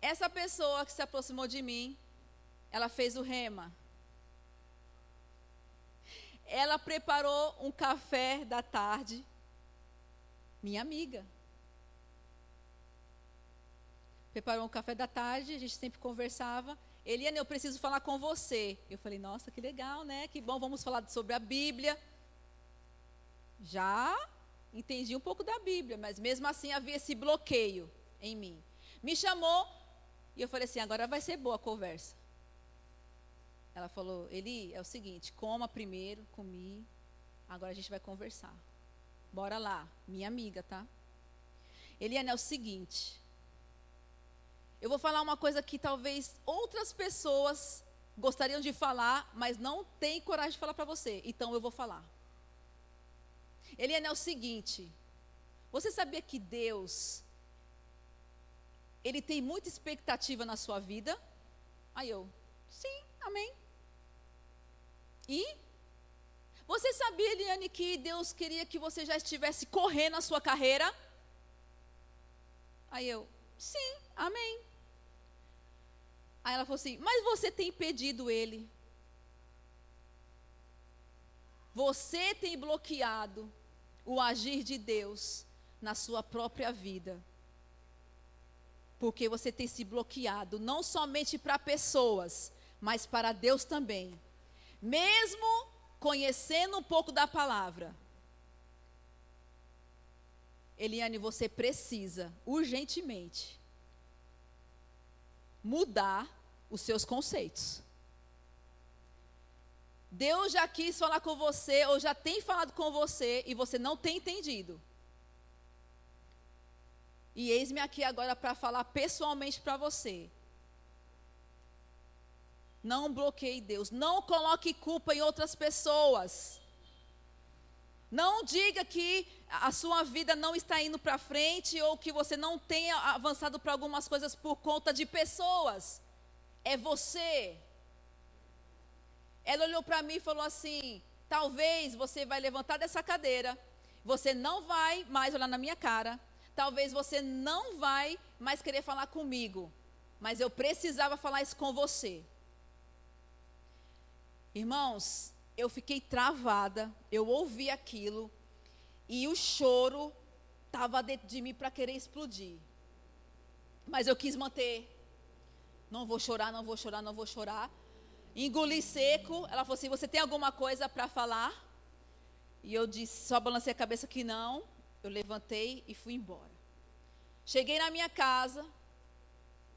Essa pessoa que se aproximou de mim, ela fez o rema. Ela preparou um café da tarde. Minha amiga. Preparou um café da tarde, a gente sempre conversava. Eliane, eu preciso falar com você. Eu falei, nossa, que legal, né? Que bom, vamos falar sobre a Bíblia. Já entendi um pouco da Bíblia, mas mesmo assim havia esse bloqueio em mim. Me chamou e eu falei assim, agora vai ser boa a conversa. Ela falou, Eli, é o seguinte, coma primeiro, comi, agora a gente vai conversar. Bora lá, minha amiga, tá? Eliane, é o seguinte, eu vou falar uma coisa que talvez outras pessoas gostariam de falar, mas não têm coragem de falar para você, então eu vou falar. Eliane, é o seguinte, você sabia que Deus, Ele tem muita expectativa na sua vida? Aí eu, sim, amém. E? Você sabia, Eliane, que Deus queria que você já estivesse correndo a sua carreira? Aí eu, sim, amém. Aí ela falou assim, mas você tem impedido Ele. Você tem bloqueado o agir de Deus na sua própria vida. Porque você tem se bloqueado, não somente para pessoas, mas para Deus também. Mesmo conhecendo um pouco da palavra. Eliane, você precisa, urgentemente, mudar os seus conceitos. Deus já quis falar com você, ou já tem falado com você, e você não tem entendido. E eis-me aqui agora para falar pessoalmente para você. Não bloqueie Deus. Não coloque culpa em outras pessoas. Não diga que a sua vida não está indo para frente ou que você não tenha avançado para algumas coisas por conta de pessoas. É você. Ela olhou para mim e falou assim, talvez você vai levantar dessa cadeira, você não vai mais olhar na minha cara, talvez você não vai mais querer falar comigo, mas eu precisava falar isso com você. Irmãos, eu fiquei travada, eu ouvi aquilo, e o choro estava dentro de mim para querer explodir. Mas eu quis manter, não vou chorar, não vou chorar, não vou chorar. Engoli seco, ela falou assim, você tem alguma coisa para falar? E eu disse, só balancei a cabeça que não, eu levantei e fui embora. Cheguei na minha casa,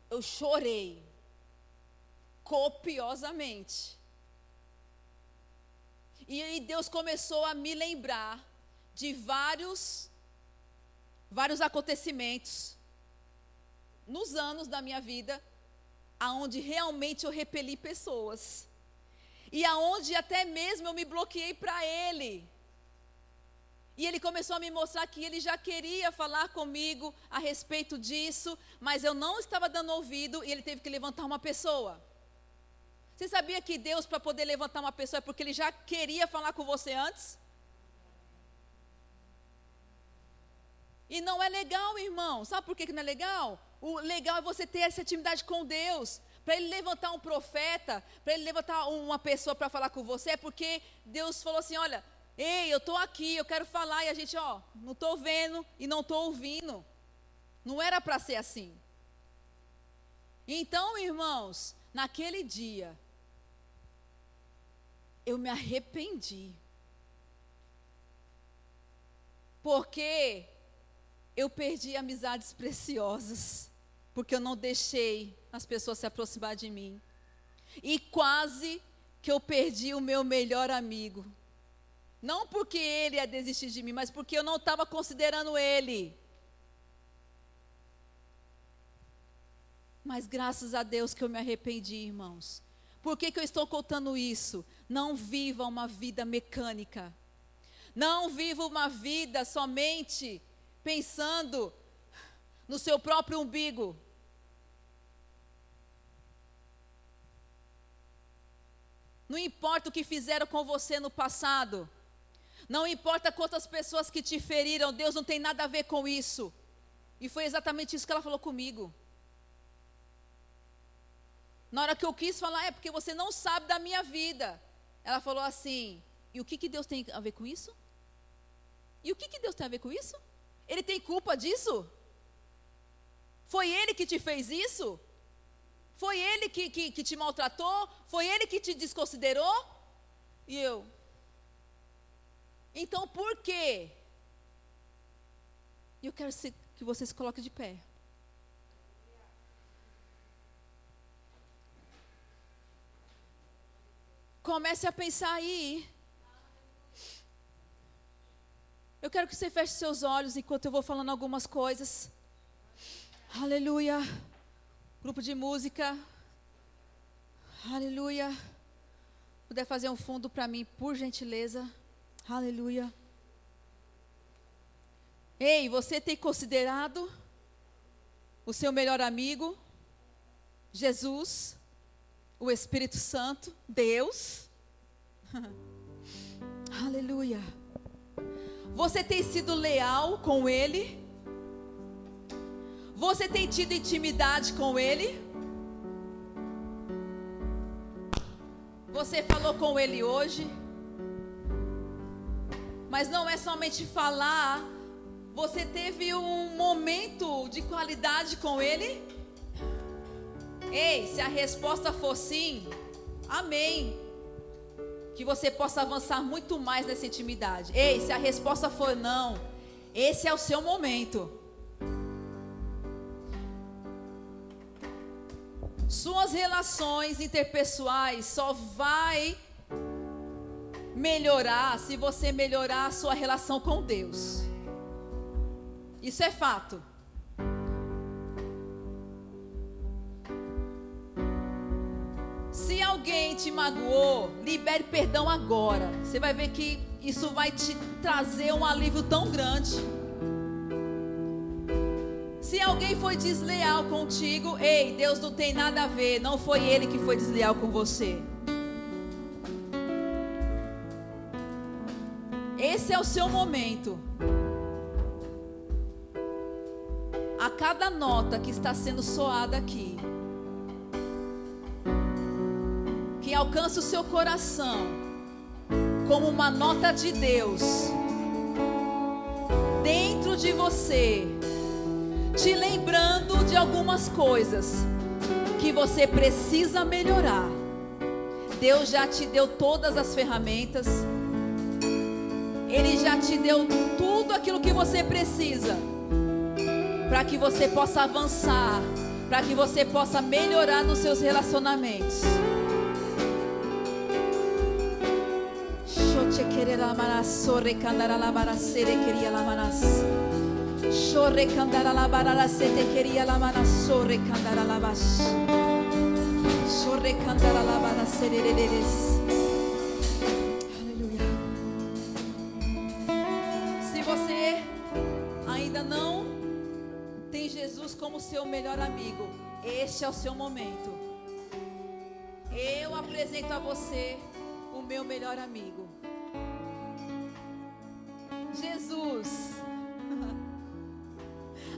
eu chorei, copiosamente. E Deus começou a me lembrar de vários acontecimentos nos anos da minha vida, aonde realmente eu repeli pessoas. E aonde até mesmo eu me bloqueei para Ele. E Ele começou a me mostrar que Ele já queria falar comigo a respeito disso, mas eu não estava dando ouvido e Ele teve que levantar uma pessoa. Você sabia que Deus, para poder levantar uma pessoa, é porque Ele já queria falar com você antes? E não é legal, irmão. Sabe por que não é legal? O legal é você ter essa intimidade com Deus. Para Ele levantar um profeta, para Ele levantar uma pessoa para falar com você, é porque Deus falou assim, olha, ei, eu estou aqui, eu quero falar, e a gente, não estou vendo e não estou ouvindo. Não era para ser assim. Então, irmãos, naquele dia, eu me arrependi. Porque eu perdi amizades preciosas. Porque eu não deixei as pessoas se aproximar de mim. E quase que eu perdi o meu melhor amigo. Não porque ele ia desistir de mim, mas porque eu não estava considerando ele. Mas graças a Deus que eu me arrependi, irmãos. Por que eu estou contando isso? Não viva uma vida mecânica. Não viva uma vida somente pensando no seu próprio umbigo. Não importa o que fizeram com você no passado. Não importa quantas pessoas que te feriram. Deus não tem nada a ver com isso. E foi exatamente isso que ela falou comigo. Na hora que eu quis falar, porque você não sabe da minha vida. Ela falou assim, e o que Deus tem a ver com isso? E o que Deus tem a ver com isso? Ele tem culpa disso? Foi Ele que te fez isso? Foi Ele que te maltratou? Foi Ele que te desconsiderou? E eu? Então por quê? E eu quero que você se coloque de pé. Comece a pensar aí. Eu quero que você feche seus olhos enquanto eu vou falando algumas coisas. Aleluia. Grupo de música. Aleluia. Puder fazer um fundo para mim, por gentileza. Aleluia. Ei, você tem considerado o seu melhor amigo, Jesus, o Espírito Santo, Deus? Aleluia. Você tem sido leal com Ele? Você tem tido intimidade com Ele? Você falou com Ele hoje? Mas não é somente falar. Você teve um momento de qualidade com Ele? Ei, se a resposta for sim, amém. Que você possa avançar muito mais nessa intimidade. Ei, se a resposta for não, esse é o seu momento. Suas relações interpessoais só vai melhorar se você melhorar a sua relação com Deus. Isso é fato. Se alguém te magoou, libere perdão agora. Você vai ver que isso vai te trazer um alívio tão grande. Se alguém foi desleal contigo, ei, Deus não tem nada a ver. Não foi Ele que foi desleal com você. Esse é o seu momento. A cada nota que está sendo soada aqui, que alcança o seu coração como uma nota de Deus dentro de você, te lembrando de algumas coisas que você precisa melhorar. Deus já te deu todas as ferramentas. Ele já te deu tudo aquilo que você precisa para que você possa avançar, para que você possa melhorar nos seus relacionamentos. Se você ainda não tem Jesus como seu melhor amigo, este é o seu momento. Eu apresento a você o meu melhor amigo, Jesus,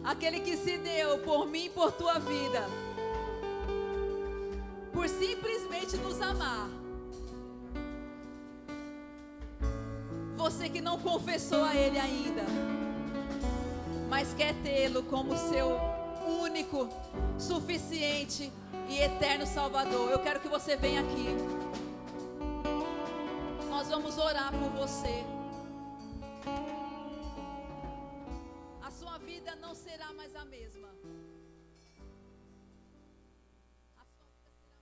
aquele que se deu por mim e por tua vida, por simplesmente nos amar. Você que não confessou a Ele ainda, mas quer tê-lo como seu único, suficiente e eterno Salvador, eu quero que você venha aqui. Nós vamos orar por você.